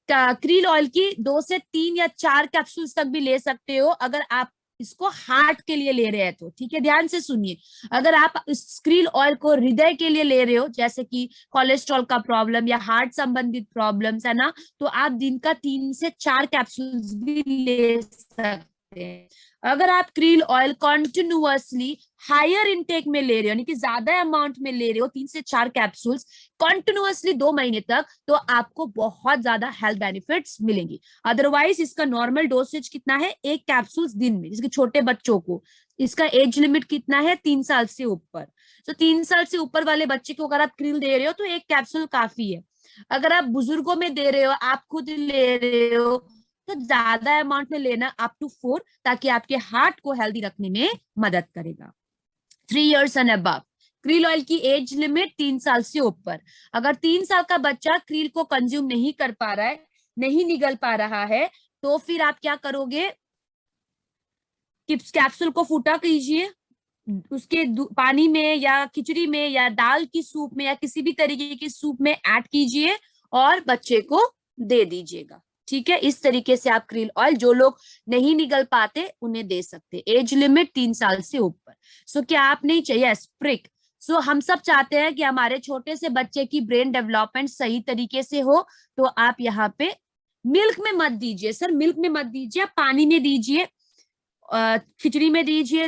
क्रिल ऑयल की 2 से 3 या 4 कैप्सूल्स तक भी ले सकते हो अगर आप इसको हार्ट के लिए ले रहे हैं तो, ठीक है? ध्यान से सुनिए, अगर आप इस क्रिल ऑयल को हृदय के लिए ले रहे हो, जैसे कि कोलेस्ट्रॉल का प्रॉब्लम या हार्ट संबंधित प्रॉब्लम्स है ना, तो आप दिन का 3 से 4 कैप्सूल्स भी ले सकते हैं। अगर आप krill oil continuously higher intake में ले रहे हो, यानी कि ज्यादा अमाउंट में ले रहे हो, 3 से 4 कैप्सूल्स कॉन्टिन्यूअसली 2 महीने तक, तो आपको बहुत ज्यादा हेल्थ बेनिफिट्स मिलेंगी। अदरवाइज इसका नॉर्मल डोसेज कितना है, 1 कैप्सूल्स दिन में। जिसके छोटे बच्चों को इसका एज लिमिट कितना है, 3 साल से ऊपर। तो 3 साल से ऊपर वाले बच्चे को अगर आप क्रील दे रहे हो तो 1 कैप्सूल काफी है। अगर आप बुजुर्गों में दे रहे हो, आप खुद ले रहे हो, तो ज्यादा अमाउंट में लेना अप टू 4, ताकि आपके हार्ट को हेल्दी रखने में मदद करेगा। 3 years and above. Krill oil की एज लिमिट 3 साल से ऊपर। अगर 3 साल का बच्चा क्रील को कंज्यूम नहीं कर पा रहा है, नहीं निगल पा रहा है, तो फिर आप क्या करोगे, कैप्सूल को फूटा कीजिए, उसके पानी में या खिचड़ी में या दाल की सूप में या किसी भी तरीके की सूप में ऐड कीजिए और बच्चे को दे दीजिएगा। ठीक है, इस तरीके से आप क्रील ऑयल, जो लोग नहीं निगल पाते उन्हें दे सकते। एज लिमिट 3 साल से ऊपर। सो क्या आप नहीं चाहिए स्प्रिक? सो हम सब चाहते हैं कि हमारे छोटे से बच्चे की ब्रेन डेवलपमेंट सही तरीके से हो, तो आप यहाँ पे मिल्क में मत दीजिए सर, मिल्क में मत दीजिए, पानी में दीजिए, खिचड़ी में दीजिए,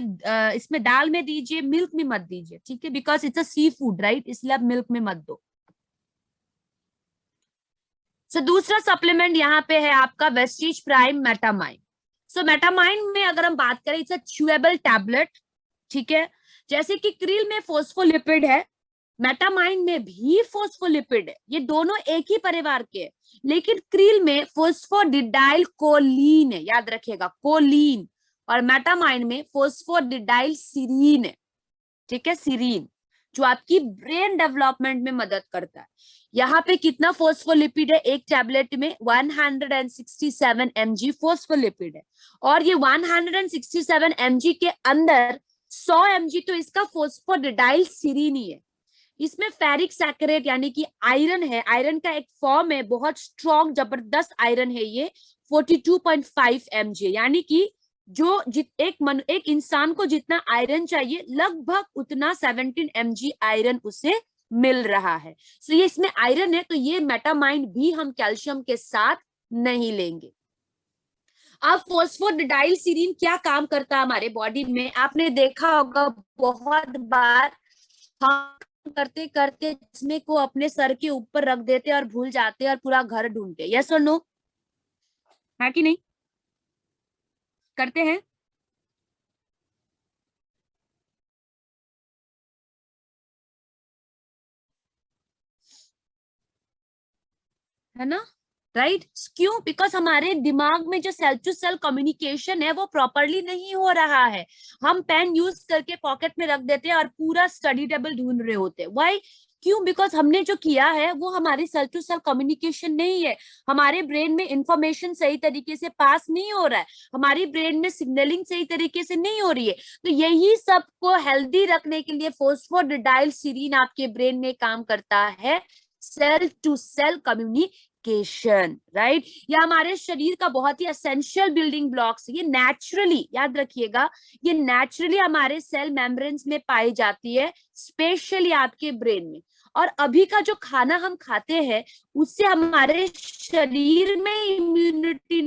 इसमें दाल में दीजिए, मिल्क में मत दीजिए। ठीक है, because it's a seafood, right, इसलिए आप मिल्क में मत दो। सो दूसरा सप्लीमेंट यहाँ पे है आपका वेस्टीज प्राइम मेटामाइन। सो मेटामाइन में अगर हम बात करें, इट्स अ च्यूएबल टैबलेट। ठीक है, जैसे कि क्रील में फोस्फोलिपिड है, मेटामाइन में भी फोस्फोलिपिड है, ये दोनों एक ही परिवार के हैं, लेकिन क्रील में फोस्फोडिडाइल कोलीन है, याद रखिएगा, कोलीन, और मेटामाइन में फोस्फोडिडाइल सीरीन है। ठीक है, सीरीन, जो आपकी ब्रेन डेवलपमेंट में मदद करता है। यहाँ पे कितना फोस्फोलिपिड है एक टैबलेट में, 167 mg फोस्फोलिपिड है, और ये 167 mg के अंदर 100 mg तो इसका फोस्फोडिडाइल सीरीन ही है। इसमें फेरिक सैकरेट यानी कि आयरन है, आयरन का एक फॉर्म है, बहुत स्ट्रॉन्ग जबरदस्त आयरन है ये, 42.5 mg, यानी कि जो एक इंसान को जितना आयरन चाहिए लगभग उतना 17 mg आयरन उसे मिल रहा है। सो ये इसमें आयरन है, तो ये मेटामाइन भी हम कैल्शियम के साथ नहीं लेंगे। अब फोस्फोडिडाइल सीरीन क्या काम करता है हमारे बॉडी में, आपने देखा होगा बहुत बार हम करते करते चश्मे को अपने सर के ऊपर रख देते और भूल जाते और पूरा घर ढूंढते। यस और नो, है कि नहीं, करते हैं? है ना, राइट? क्यों? बिकॉज हमारे दिमाग में जो सेल टू सेल कम्युनिकेशन है वो प्रॉपरली नहीं हो रहा है। हम पेन यूज करके पॉकेट में रख देते हैं और पूरा स्टडी टेबल ढूंढ रहे होते हैं। व्हाई? क्यों? बिकॉज हमने जो किया है वो हमारी सेल टू सेल कम्युनिकेशन नहीं है, हमारे ब्रेन में इंफॉर्मेशन सही तरीके से पास नहीं हो रहा है, हमारी ब्रेन में सिग्नलिंग सही तरीके से नहीं हो रही है। तो यही सबको हेल्दी रखने के लिए फोस्फोडिडाइल सीरीन आपके ब्रेन में काम करता है, cell to cell communication, right? ये हमारे शरीर का बहुत ही एसेंशियल बिल्डिंग ब्लॉक्स है। ये नेचुरली, याद रखिएगा, ये नेचुरली हमारे सेल मेम्ब्रेन्स में पाई जाती है, स्पेशली आपके ब्रेन में। और अभी का जो खाना हम खाते हैं उससे हमारे शरीर में इम्यूनिटी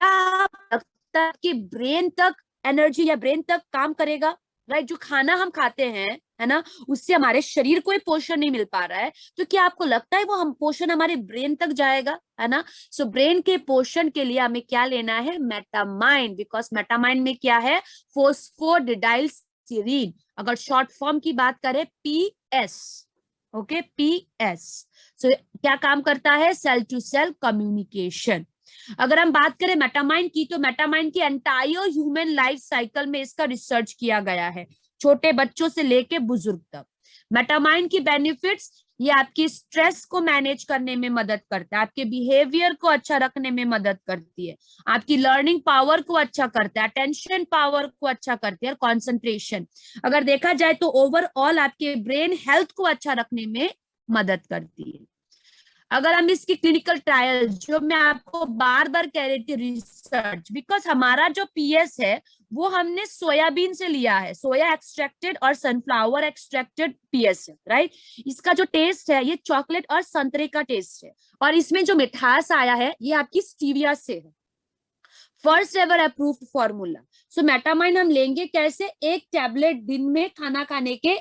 लगता है कि ब्रेन तक एनर्जी या ब्रेन तक काम करेगा, राइट? जो खाना हम खाते हैं, है ना, उससे हमारे शरीर को पोषण नहीं मिल पा रहा है, तो क्या आपको लगता है वो हम पोषण हमारे ब्रेन तक जाएगा? है ना? सो ब्रेन के पोषण के लिए हमें क्या लेना है? मेटामाइन, बिकॉज मेटामाइन में क्या है? फोस्फोडिडाइल सीरीन। अगर शॉर्ट फॉर्म की बात करें, PS, ओके, PS। सो क्या काम करता है? Cell to cell communication. अगर हम बात करें मेटामाइन की, तो मेटामाइन की एंटायर ह्यूमन लाइफ साइकिल में इसका रिसर्च किया गया है, छोटे बच्चों से लेके बुजुर्ग तक। मेटामाइन की बेनिफिट्स, ये आपकी स्ट्रेस को मैनेज करने में मदद करता है, आपके बिहेवियर को अच्छा रखने में मदद करती है, आपकी लर्निंग पावर को अच्छा करता है, अटेंशन पावर को अच्छा करती है, और कॉन्सेंट्रेशन। अगर देखा जाए तो ओवरऑल आपके ब्रेन हेल्थ को अच्छा रखने में मदद करती है। अगर हम इसकी क्लिनिकल ट्रायल, जो मैं आपको बार बार कह रही थी, रिसर्च, बिकॉज हमारा जो PS है वो हमने सोयाबीन से लिया है, सोया एक्सट्रैक्टेड और सनफ्लावर एक्सट्रैक्टेड PS है, राइट? इसका जो टेस्ट है ये चॉकलेट और संतरे का टेस्ट है, और इसमें जो मिठास आया है ये आपकी स्टीविया से है। First ever approved formula. So Metamine हम लेंगे कैसे, एक टैबलेट दिन में खाना खाने के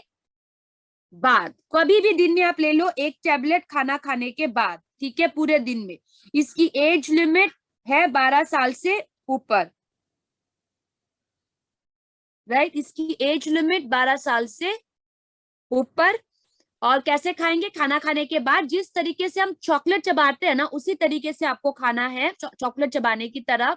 बाद, कभी भी दिन में आप ले लो एक टैबलेट खाना खाने के बाद, ठीक है, पूरे दिन में। इसकी एज लिमिट है 12 साल से ऊपर, राइट, इसकी एज लिमिट 12 साल से ऊपर। और कैसे खाएंगे, खाना खाने के बाद जिस तरीके से हम चॉकलेट चबाते हैं ना, उसी तरीके से आपको खाना है, चॉकलेट चबाने की तरह।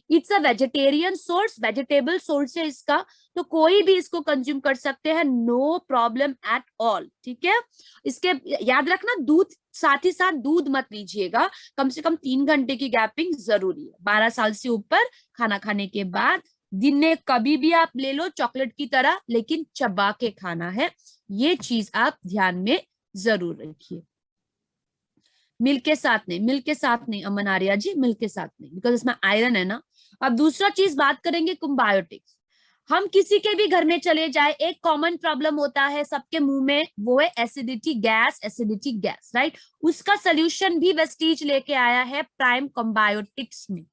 It's a vegetarian source, vegetable source है इसका, तो कोई भी इसको कंज्यूम कर सकते हैं, नो प्रॉब्लम एट ऑल, ठीक है। इसके याद रखना, दूध साथ ही साथ दूध मत लीजिएगा, कम से कम 3 घंटे की गैपिंग जरूरी है। 12 साल से ऊपर खाना खाने के बाद दिन में कभी भी आप ले लो चॉकलेट की तरह, लेकिन चबा के खाना है, ये चीज आप ध्यान में जरूर रखिए। मिल्क के साथ नहीं, मिल्क के साथ नहीं अमन आर्या जी, मिल्क के साथ नहीं, बिकॉज इसमें आयरन है ना। अब दूसरा चीज बात करेंगे कुम्बायोटिक्स। हम किसी के भी घर में चले जाए, एक कॉमन प्रॉब्लम होता है सबके मुंह में, वो है acidity gas, acidity gas, right. उसका सोल्यूशन भी वेस्टीज लेके आया है प्राइम कम्बायोटिक्स में।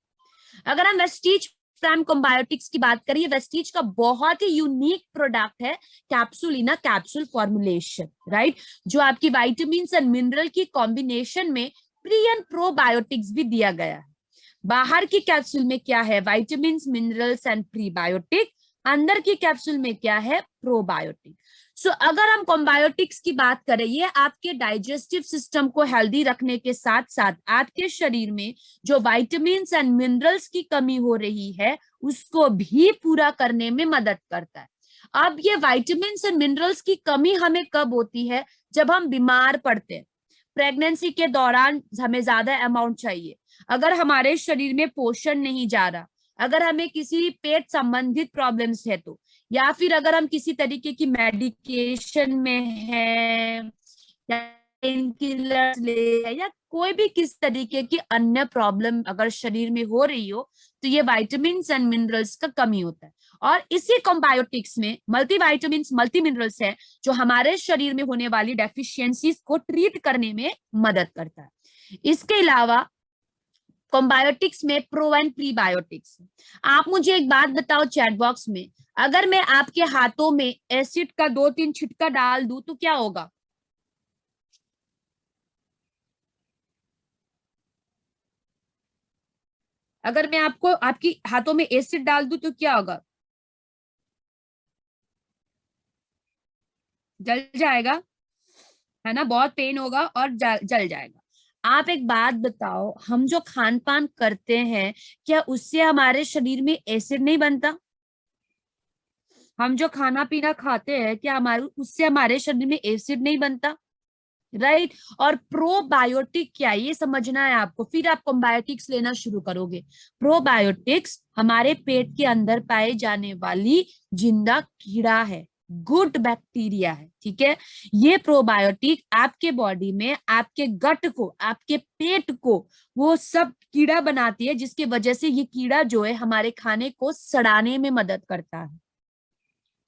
अगर हम वेस्टीज प्राइम कम्बायोटिक्स की बात करिए, वेस्टीज का बहुत ही यूनिक प्रोडक्ट है कैप्सूलिना कैप्सूल फॉर्मुलेशन, राइट, जो आपकी विटामिन एंड मिनरल की कॉम्बिनेशन में प्री एंड प्रोबायोटिक्स भी दिया गया है। बाहर की कैप्सूल में क्या है, विटामिन, मिनरल्स एंड प्रीबायोटिक, अंदर की कैप्सूल में क्या है, प्रोबायोटिक। सो अगर हम कॉम्बायोटिक्स की बात करें, ये आपके डाइजेस्टिव सिस्टम को हेल्दी रखने के साथ साथ आपके शरीर में जो विटामिन एंड मिनरल्स की कमी हो रही है उसको भी पूरा करने में मदद करता है। अब ये विटामिन एंड मिनरल्स की कमी हमें कब होती है, जब हम बीमार पड़ते हैं। प्रेगनेंसी के दौरान हमें ज्यादा अमाउंट चाहिए, अगर हमारे शरीर में पोषण नहीं जा रहा, अगर हमें किसी पेट संबंधित प्रॉब्लम्स है तो, या फिर अगर हम किसी तरीके की मेडिकेशन में है या पेनकिलर्स ले है या कोई भी किस तरीके की अन्य प्रॉब्लम अगर शरीर में हो रही हो, तो ये विटामिन एंड मिनरल्स का कमी होता है। और इसी कॉम्बायोटिक्स में मल्टीविटामिन मल्टी मिनरल्स है जो हमारे शरीर में होने वाली डेफिशिएंसीज को ट्रीट करने में मदद करता है। इसके अलावा कॉम्बायोटिक्स में प्रो एंड प्रीबायोटिक्स। आप मुझे एक बात बताओ चैट बॉक्स में, अगर मैं आपके हाथों में एसिड का 2-3 छिटका डाल दूं तो क्या होगा? अगर मैं आपको आपकी हाथों में एसिड डाल दूं तो क्या होगा? जल जाएगा, है ना, बहुत पेन होगा और जल जाएगा। आप एक बात बताओ, हम जो खान पान करते हैं क्या उससे हमारे शरीर में एसिड नहीं बनता? हम जो खाना पीना खाते हैं क्या उससे हमारे शरीर में एसिड नहीं बनता, राइट। और प्रोबायोटिक क्या है ये समझना है आपको, फिर आप कॉम्बायोटिक्स लेना शुरू करोगे। प्रोबायोटिक्स हमारे पेट के अंदर पाए जाने वाली जिंदा कीड़ा है, गुड बैक्टीरिया है, ठीक है। ये प्रोबायोटिक आपके बॉडी में आपके गट को, आपके पेट को वो सब कीड़ा बनाती है, जिसकी वजह से ये कीड़ा जो है हमारे खाने को सड़ाने में मदद करता है,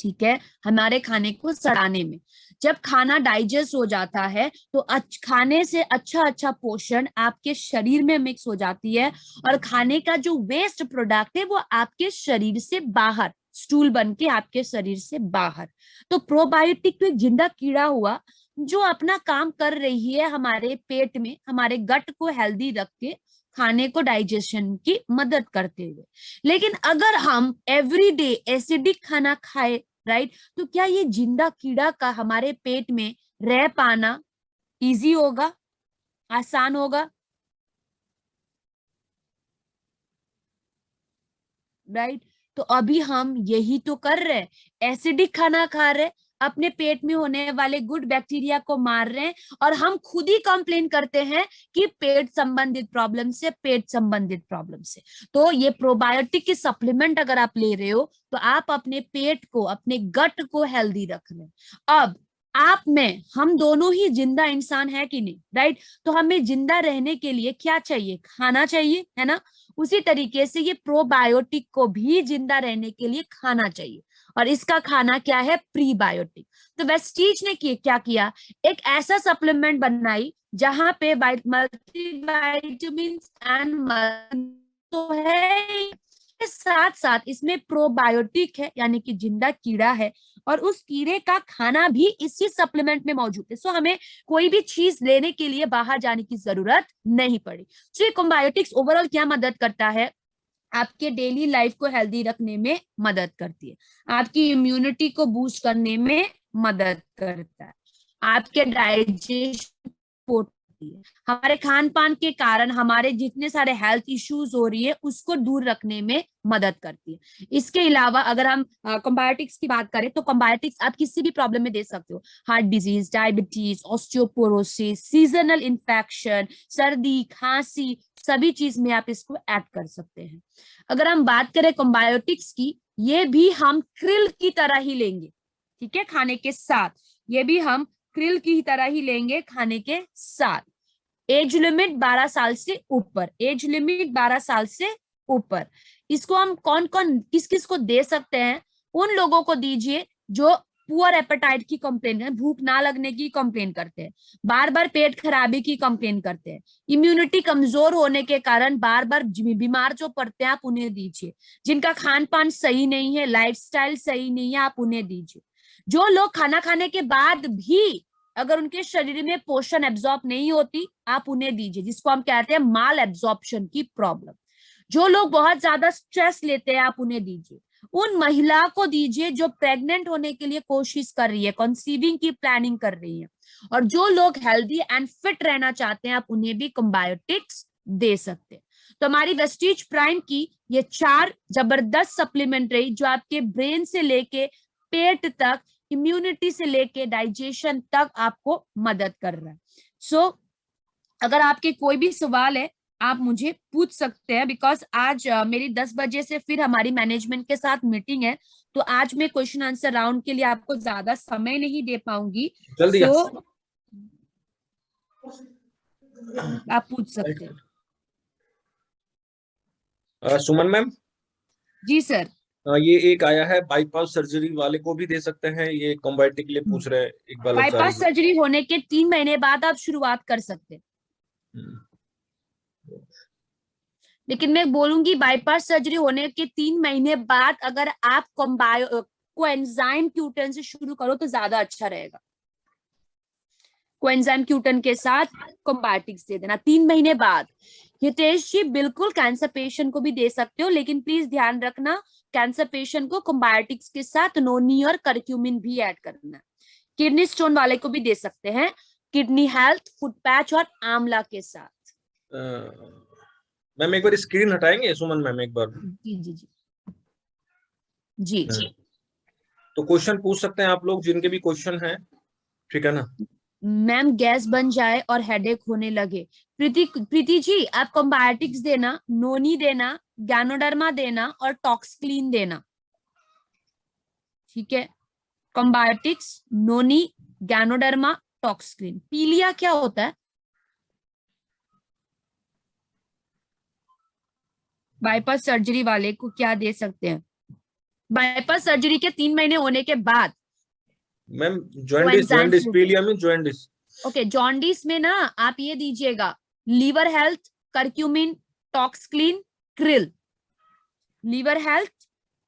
ठीक है, हमारे खाने को सड़ाने में। जब खाना डाइजेस्ट हो जाता है तो खाने से अच्छा पोषण आपके शरीर में मिक्स हो जाती है और खाने का जो वेस्ट प्रोडक्ट है वो आपके शरीर से बाहर, स्टूल बन के आपके शरीर से बाहर। तो प्रोबायोटिक तो एक जिंदा कीड़ा हुआ जो अपना काम कर रही है हमारे पेट में, हमारे गट को हेल्दी रख के खाने को डाइजेशन की मदद करते हुए। लेकिन अगर हम एवरीडे एसिडिक खाना खाए, राइट, तो क्या ये जिंदा कीड़ा का हमारे पेट में रह पाना इजी होगा, आसान होगा, राइट। तो अभी हम यही तो कर रहे हैं, एसिडिक खाना खा रहे, अपने पेट में होने वाले गुड बैक्टीरिया को मार रहे हैं और हम खुद ही कंप्लेन करते हैं कि पेट संबंधित प्रॉब्लम से, पेट संबंधित प्रॉब्लम से। तो ये प्रोबायोटिक की सप्लीमेंट अगर आप ले रहे हो तो आप अपने पेट को, अपने गट को हेल्दी रख रहे हैं। अब आप में, हम दोनों ही जिंदा इंसान है कि नहीं, राइट। तो हमें जिंदा रहने के लिए क्या चाहिए? खाना चाहिए, है ना। उसी तरीके से ये प्रोबायोटिक को भी जिंदा रहने के लिए खाना चाहिए, और इसका खाना क्या है? प्रीबायोटिक। तो वेस्टीज ने क्या किया, एक ऐसा सप्लीमेंट बनाई जहां पे मल्टीविटामिन एंड तो है, साथ साथ इसमें प्रोबायोटिक है, यानी कि जिंदा कीड़ा है, और उस कीड़े का खाना भी इसी सप्लीमेंट में मौजूद है। सो हमें कोई भी चीज लेने के लिए बाहर जाने की जरूरत नहीं पड़ी। सो ये कॉम्बायोटिक्स ओवरऑल क्या मदद करता है, आपके डेली लाइफ को हेल्दी रखने में मदद करती है, आपकी इम्यूनिटी को बूस्ट करने में मदद करता है, आपके डाइजेशन होती है, हमारे खान पान के कारण हमारे जितने सारे हेल्थ इश्यूज हो रही है उसको दूर रखने में मदद करती है। इसके अलावा अगर हम कॉम्बायोटिक्स की बात करें तो कॉम्बायोटिक्स आप किसी भी प्रॉब्लम में दे सकते हो, heart disease, diabetes, osteoporosis, seasonal infection, सर्दी, खांसी, सभी चीज में आप इसको ऐड कर सकते हैं। अगर हम बात करें कॉम्बायोटिक्स की, ये भी हम क्रिल की तरह ही लेंगे, ठीक है, खाने के साथ, ये भी हम क्रिल की तरह ही लेंगे खाने के साथ। एज लिमिट 12 साल से ऊपर, एज लिमिट 12 साल से ऊपर। इसको हम कौन कौन किस किस को दे सकते हैं, उन लोगों को दीजिए जो पुअर एपेटाइट की कंप्लेन है, भूख ना लगने की कंप्लेन करते हैं, बार बार पेट खराबी की कंप्लेन करते हैं, इम्यूनिटी कमजोर होने के कारण बार बार बीमार जो पड़ते हैं, आप उन्हें दीजिए। जिनका खान पान सही नहीं है, लाइफस्टाइल सही नहीं है, आप उन्हें दीजिए। जो लोग खाना खाने के बाद भी अगर उनके शरीर में पोषण एब्जॉर्ब नहीं होती, आप उन्हें दीजिए, जिसको हम कहते हैं माल एब्जॉर्प्शन की प्रॉब्लम। जो लोग बहुत ज्यादा स्ट्रेस लेते हैं, आप उन्हें दीजिए। उन महिला को दीजिए जो प्रेग्नेंट होने के लिए कोशिश कर रही है, कंसीविंग की प्लानिंग कर रही है, और जो लोग हेल्दी एंड फिट रहना चाहते हैं, आप उन्हें भी कॉम्बायोटिक्स दे सकते हैं। तो हमारी वेस्टीज प्राइम की ये 4 जबरदस्त सप्लीमेंट रही, जो आपके ब्रेन से लेके पेट तक, इम्यूनिटी से लेके डाइजेशन तक आपको मदद कर रहा है। सो अगर आपके कोई भी सवाल है आप मुझे पूछ सकते हैं, बिकॉज आज मेरी 10 बजे से फिर हमारी मैनेजमेंट के साथ मीटिंग है, तो आज मैं क्वेश्चन आंसर राउंड के लिए आपको ज्यादा समय नहीं दे पाऊंगी। सो आप पूछ सकते हैं। सुमन मैम जी सर। ये एक आया है, बाईपास सर्जरी वाले को भी दे सकते हैं, ये कॉम्बायोटिक के लिए पूछ रहे हैं इकबाल अंसारी। बाईपास सर्जरी होने के 3 महीने बाद आप शुरुआत कर सकते हैं, लेकिन मैं बोलूंगी बाईपास सर्जरी होने के 3 महीने बाद अगर आप कोएंजाइम क्यूटन से शुरू करो तो ज्यादा अच्छा रहेगा। कोएंजाइम क्यूटन के साथ कॉम्बायोटिक्स दे देना 3 महीने बाद। हितेश जी बिल्कुल कैंसर पेशेंट को भी दे सकते हो, लेकिन प्लीज ध्यान रखना कैंसर पेशेंट को कॉम्बायोटिक्स के साथ नोनी और करक्यूमिन भी ऐड करना। किडनी स्टोन वाले को भी दे सकते हैं, किडनी हेल्थ, फुट पैच और आंवला के साथ। मैम एक बार स्क्रीन हटाएंगे सुमन मैम एक बार? जी जी जी जी जी। तो क्वेश्चन पूछ सकते हैं आप लोग, जिनके भी क्वेश्चन हैं, ठीक है ना? मैम गैस बन जाए और हेडेक होने लगे, प्रीति जी आप कॉम्बायोटिक्स देना, नोनी देना, गैनोडर्मा देना और टॉक्सक्लीन देना, ठीक है? कॉम्बायोटिक्स, नोनी, गैनोडर्मा, टॉक्सक्लीन। पीलिया क्या होता है? बाईपास सर्जरी वाले को क्या दे सकते हैं? बाईपास सर्जरी के 3 महीने होने के बाद मैम जॉन्डिस पीलिया में जॉन्डिस। ओके, जॉन्डिस में ना आप ये दीजिएगा liver health, curcumin, Toxclean, krill. Liver health,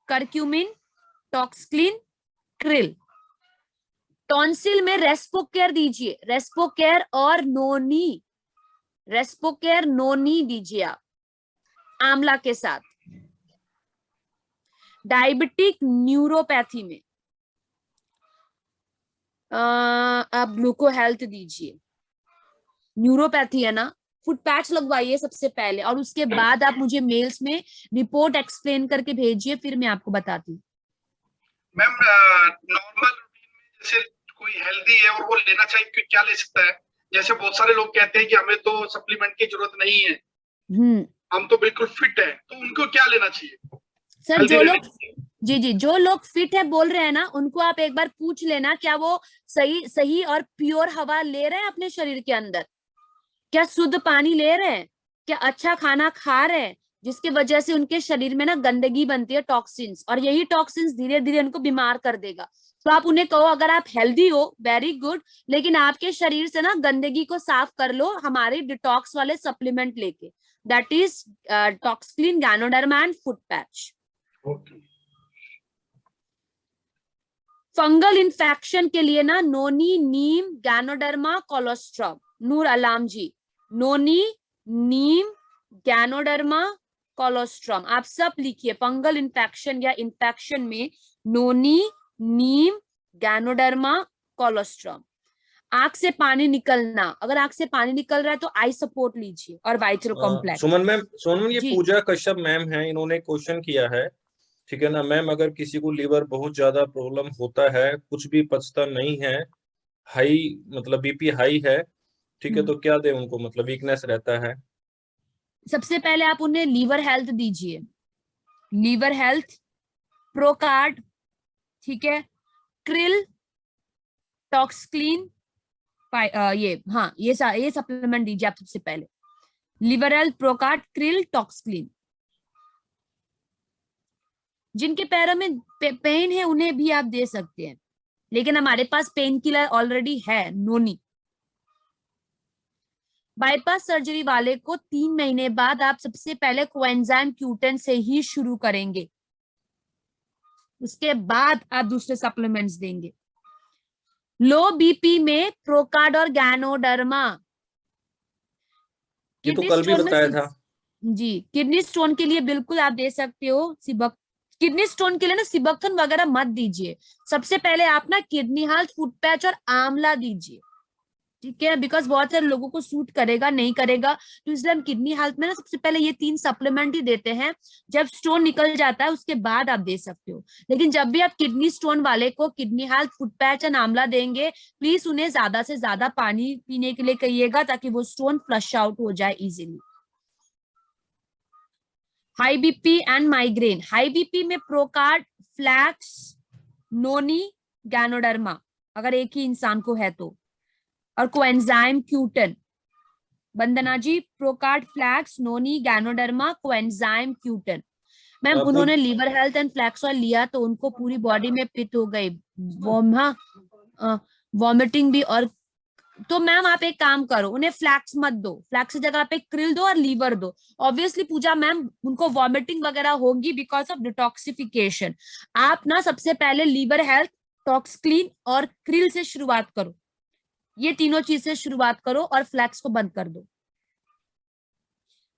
curcumin, Toxclean, krill. Tonsil में रेस्पोकेयर दीजिए, रेस्पोकेयर और नोनी, रेस्पोकेयर नोनी दीजिए आप आंवला के साथ। डायबिटिक न्यूरोपैथी में आप ग्लूको हेल्थ दीजिए। न्यूरोपैथी है ना, फुट पैच लगवाइए सबसे पहले, और उसके बाद आप मुझे मेल्स में रिपोर्ट एक्सप्लेन करके भेजिए, फिर मैं आपको बताती हूँ। मैम नॉर्मल रूटीन में जैसे कोई हेल्दी है और वो लेना चाहिए, क्या ले सकता है? जैसे बहुत सारे लोग कहते हैं कि हमें तो सप्लीमेंट की जरूरत नहीं है, हम तो बिल्कुल फिट है, तो उनको क्या लेना चाहिए? सर जो लोग जी जो लोग फिट है बोल रहे हैं ना, उनको आप एक बार पूछ लेना क्या वो सही और प्योर हवा ले रहे हैं अपने शरीर के अंदर, क्या शुद्ध पानी ले रहे हैं, क्या अच्छा खाना खा रहे हैं, जिसकी वजह से उनके शरीर में ना गंदगी बनती है, टॉक्सिन्स, और यही टॉक्सिन्स धीरे धीरे उनको बीमार कर देगा। तो आप उन्हें कहो अगर आप हेल्दी हो वेरी गुड, लेकिन आपके शरीर से ना गंदगी को साफ कर लो हमारे डिटॉक्स वाले सप्लीमेंट लेके, that is Toxclean, ganoderma and foot patch. Fungal infection के लिए ना noni, neem, ganoderma, colostrum. Noor Alam ji, noni, neem, ganoderma, colostrum, आप सब लिखिए। फंगल इन्फेक्शन या इन्फेक्शन में नोनी, नीम, गैनोडर्मा, कोलोस्ट्रम। आंख से पानी निकलना, अगर आंख से पानी निकल रहा है तो आई सपोर्ट लीजिए और वाइटल कॉम्प्लेक्स। सुमन मैम, ये जी। पूजा कश्यप मैम है, इन्होंने क्वेश्चन किया है, ठीक है ना मैम, अगर किसी को लीवर बहुत ज्यादा प्रॉब्लम होता है, कुछ भी पचता नहीं है, हाई मतलब बीपी हाई है, ठीक है, तो क्या दे उनको, मतलब वीकनेस रहता है। सबसे पहले आप उन्हें लीवर हेल्थ दीजिए, लीवर हेल्थ, प्रोकार्ड, ठीक है, क्रिल, टॉक्सक्लीन, ये सप्लीमेंट दीजिए आप सबसे पहले, लीवर हेल्थ, प्रोकार्ड, क्रिल, टॉक्सक्लीन। जिनके पैरों में पेन है उन्हें भी आप दे सकते हैं, लेकिन हमारे पास पेन किलर ऑलरेडी है, नोनी। बाईपास सर्जरी वाले को 3 महीने बाद आप सबसे पहले कोएंजाइम क्यूटेन से ही शुरू करेंगे, उसके बाद आप दूसरे सप्लीमेंट्स देंगे। लो बीपी में प्रोकार्ड और गैनोडर्मा। ये तो कल भी बताया था जी। किडनी स्टोन के लिए बिल्कुल आप दे सकते हो किडनी स्टोन के लिए ना सिबकथन वगैरह मत दीजिए, सबसे पहले आप ना किडनी हेल्थ, फुट पैच और आंवला दीजिए, ठीक है, बिकॉज बहुत सारे लोगों को सूट करेगा नहीं करेगा, तो इसलिए हम किडनी हेल्थ में ना सबसे पहले ये 3 सप्लीमेंट ही देते हैं। जब स्टोन निकल जाता है उसके बाद आप दे सकते हो, लेकिन जब भी आप किडनी स्टोन वाले को kidney health, foot patch and आंवला देंगे, प्लीज उन्हें ज्यादा से ज्यादा पानी पीने के लिए कहिएगा ताकि वो स्टोन फ्लश आउट हो जाए easily. High BP and migraine, high BP में प्रोकार्ड, फ्लैक्स, नोनी, गैनोडर्मा, अगर एक ही इंसान को है तो, और coenzyme Q ten. Vandana ji, Procard, flax, noni, ganoderma, coenzyme Q ten. Ma'am उन्होंने liver health and flax oil लिया तो उनको पूरी बॉडी में पित्त हो गई, वॉमिटिंग भी, और तो मैम आप एक काम करो, उन्हें फ्लैक्स मत दो, फ्लैक्स की जगह पे क्रिल दो और लीवर दो। ऑब्वियसली पूजा मैम उनको वॉमिटिंग वगैरह होगी बिकॉज ऑफ डिटॉक्सिफिकेशन। आप ना सबसे पहले लीवर हेल्थ, टॉक्सक्लीन और क्रिल से शुरुआत करो, ये तीनों चीज से शुरुआत करो और फ्लैक्स को बंद कर दो।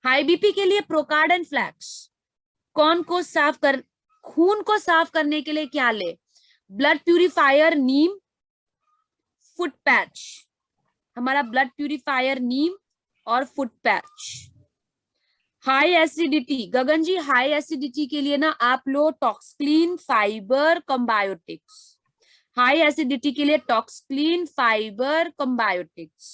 हाई बीपी के लिए प्रोकार्ड एंड फ्लैक्स। खून को साफ करने के लिए क्या ले? ब्लड प्यूरिफायर नीम, फुट पैच, हमारा ब्लड प्यूरिफायर नीम और फुट पैच। हाई एसिडिटी, गगन जी हाई एसिडिटी के लिए ना आप लो टॉक्सक्लीन, फाइबर, कम्बायोटिक्स। हाई एसिडिटी के लिए टॉक्सक्लीन, फाइबर, कम्बायोटिक्स।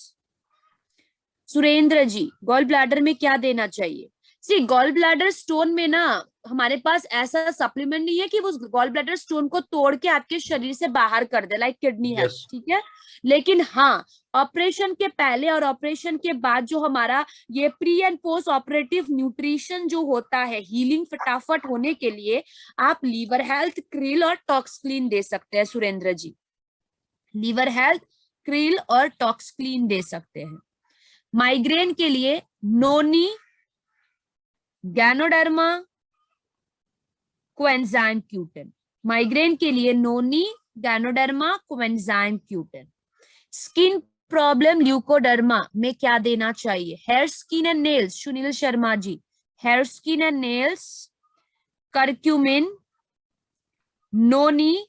सुरेंद्र जी, गॉल ब्लैडर में क्या देना चाहिए? सी गॉल ब्लैडर स्टोन में ना हमारे पास ऐसा सप्लीमेंट नहीं है कि वो गॉल ब्लैडर स्टोन को तोड़ के आपके शरीर से बाहर कर दे, लाइक किडनी है, ठीक है, लेकिन हाँ ऑपरेशन के पहले और ऑपरेशन के बाद जो हमारा ये pre and post operative nutrition जो होता है, हीलिंग फटाफट होने के लिए आप लीवर हेल्थ, क्रिल और टॉक्सक्लीन दे सकते हैं। Surendra ji, liver health, krill और टॉक्सक्लीन दे सकते हैं। माइग्रेन के लिए noni, ganoderma, coenzyme Q ten. Migraine के लिए noni, ganoderma, coenzyme Q ten. Skin problem leucoderma में क्या देना चाहिए? Hair skin and nails, Sunil Sharma ji, hair skin and nails, curcumin, noni,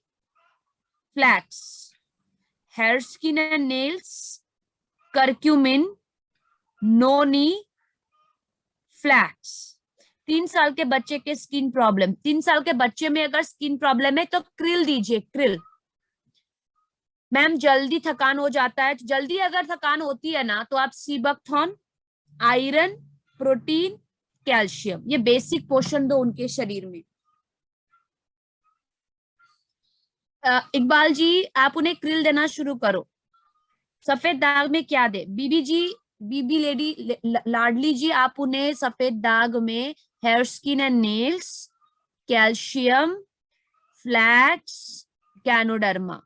flax. Hair skin and nails, curcumin, noni, flax. 3 साल के बच्चे के स्किन प्रॉब्लम, 3 साल के बच्चे में अगर स्किन प्रॉब्लम है तो क्रिल दीजिए, क्रिल। मैम जल्दी थकान हो जाता है, जल्दी अगर थकान होती है ना तो आप सीबकथॉन, आयरन, प्रोटीन, कैल्शियम, ये बेसिक पोषण दो उनके शरीर में। इकबाल जी, आप उन्हें क्रिल देना शुरू करो। सफेद दाग में क्या दे? बीबी जी बीबी लेडी लाडली जी, आप उन्हें सफेद दाग में hair skin and nails, calcium, flax, ganoderma,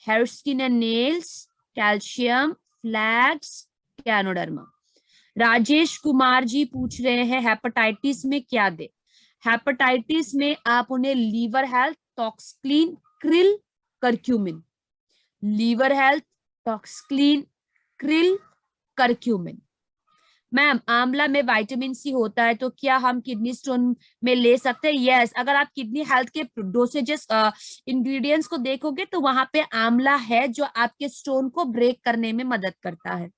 hair skin and nails, calcium, flax, ganoderma. Rajesh Kumar ji पूछ रहे हैं हेपेटाइटिस में क्या दे। हेपेटाइटिस में आप उन्हें liver health, Toxclean, krill, curcumin, liver health, Toxclean, krill, curcumin. Ma'am आंवला में विटामिन सी होता है तो क्या हम किडनी स्टोन में ले सकते हैं? यस, अगर आप किडनी हेल्थ के डोसेजेस इंग्रेडिएंट्स को देखोगे तो वहां पे आंवला है जो आपके स्टोन को ब्रेक करने में मदद करता है।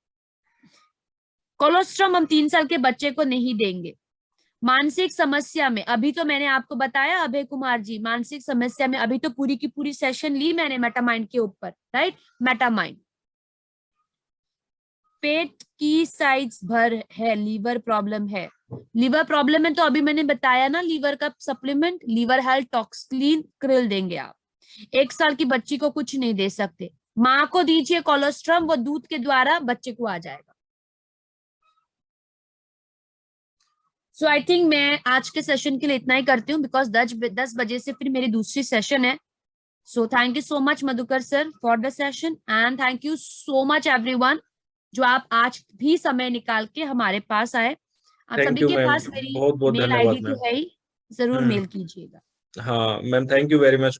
कोलोस्ट्रम हम 3 साल के बच्चे को नहीं देंगे। मानसिक समस्या में अभी तो मैंने आपको बताया अभय कुमार जी, मानसिक समस्या में अभी तो पूरी की पूरी सेशन ली मैंने मेटामाइंड के ऊपर, राइट, मेटामाइंड। पेट की साइज भर है, लीवर प्रॉब्लम है, लीवर प्रॉब्लम है तो अभी मैंने बताया ना लीवर का supplement, liver health, Toxclean, krill देंगे आप। 1 साल की बच्ची को कुछ नहीं दे सकते। माँ को दीजिए कोलोस्ट्रम, वो दूध के द्वारा बच्चे को आ जाएगा। सो आई थिंक मैं आज के सेशन के लिए इतना ही करती हूँ बिकॉज 10 बजे से फिर मेरी दूसरी सेशन है। So thank you so much Madhukar sir for the session and thank you so much everyone जो आप आज भी समय निकाल के हमारे पास आए। आप Thank सभी you, के ma'am. पास मेरी बहुत बहुत मेल धन्यवाद आईडी तो मैम। है ही, जरूर मेल कीजिएगा। हाँ ma'am, thank you very much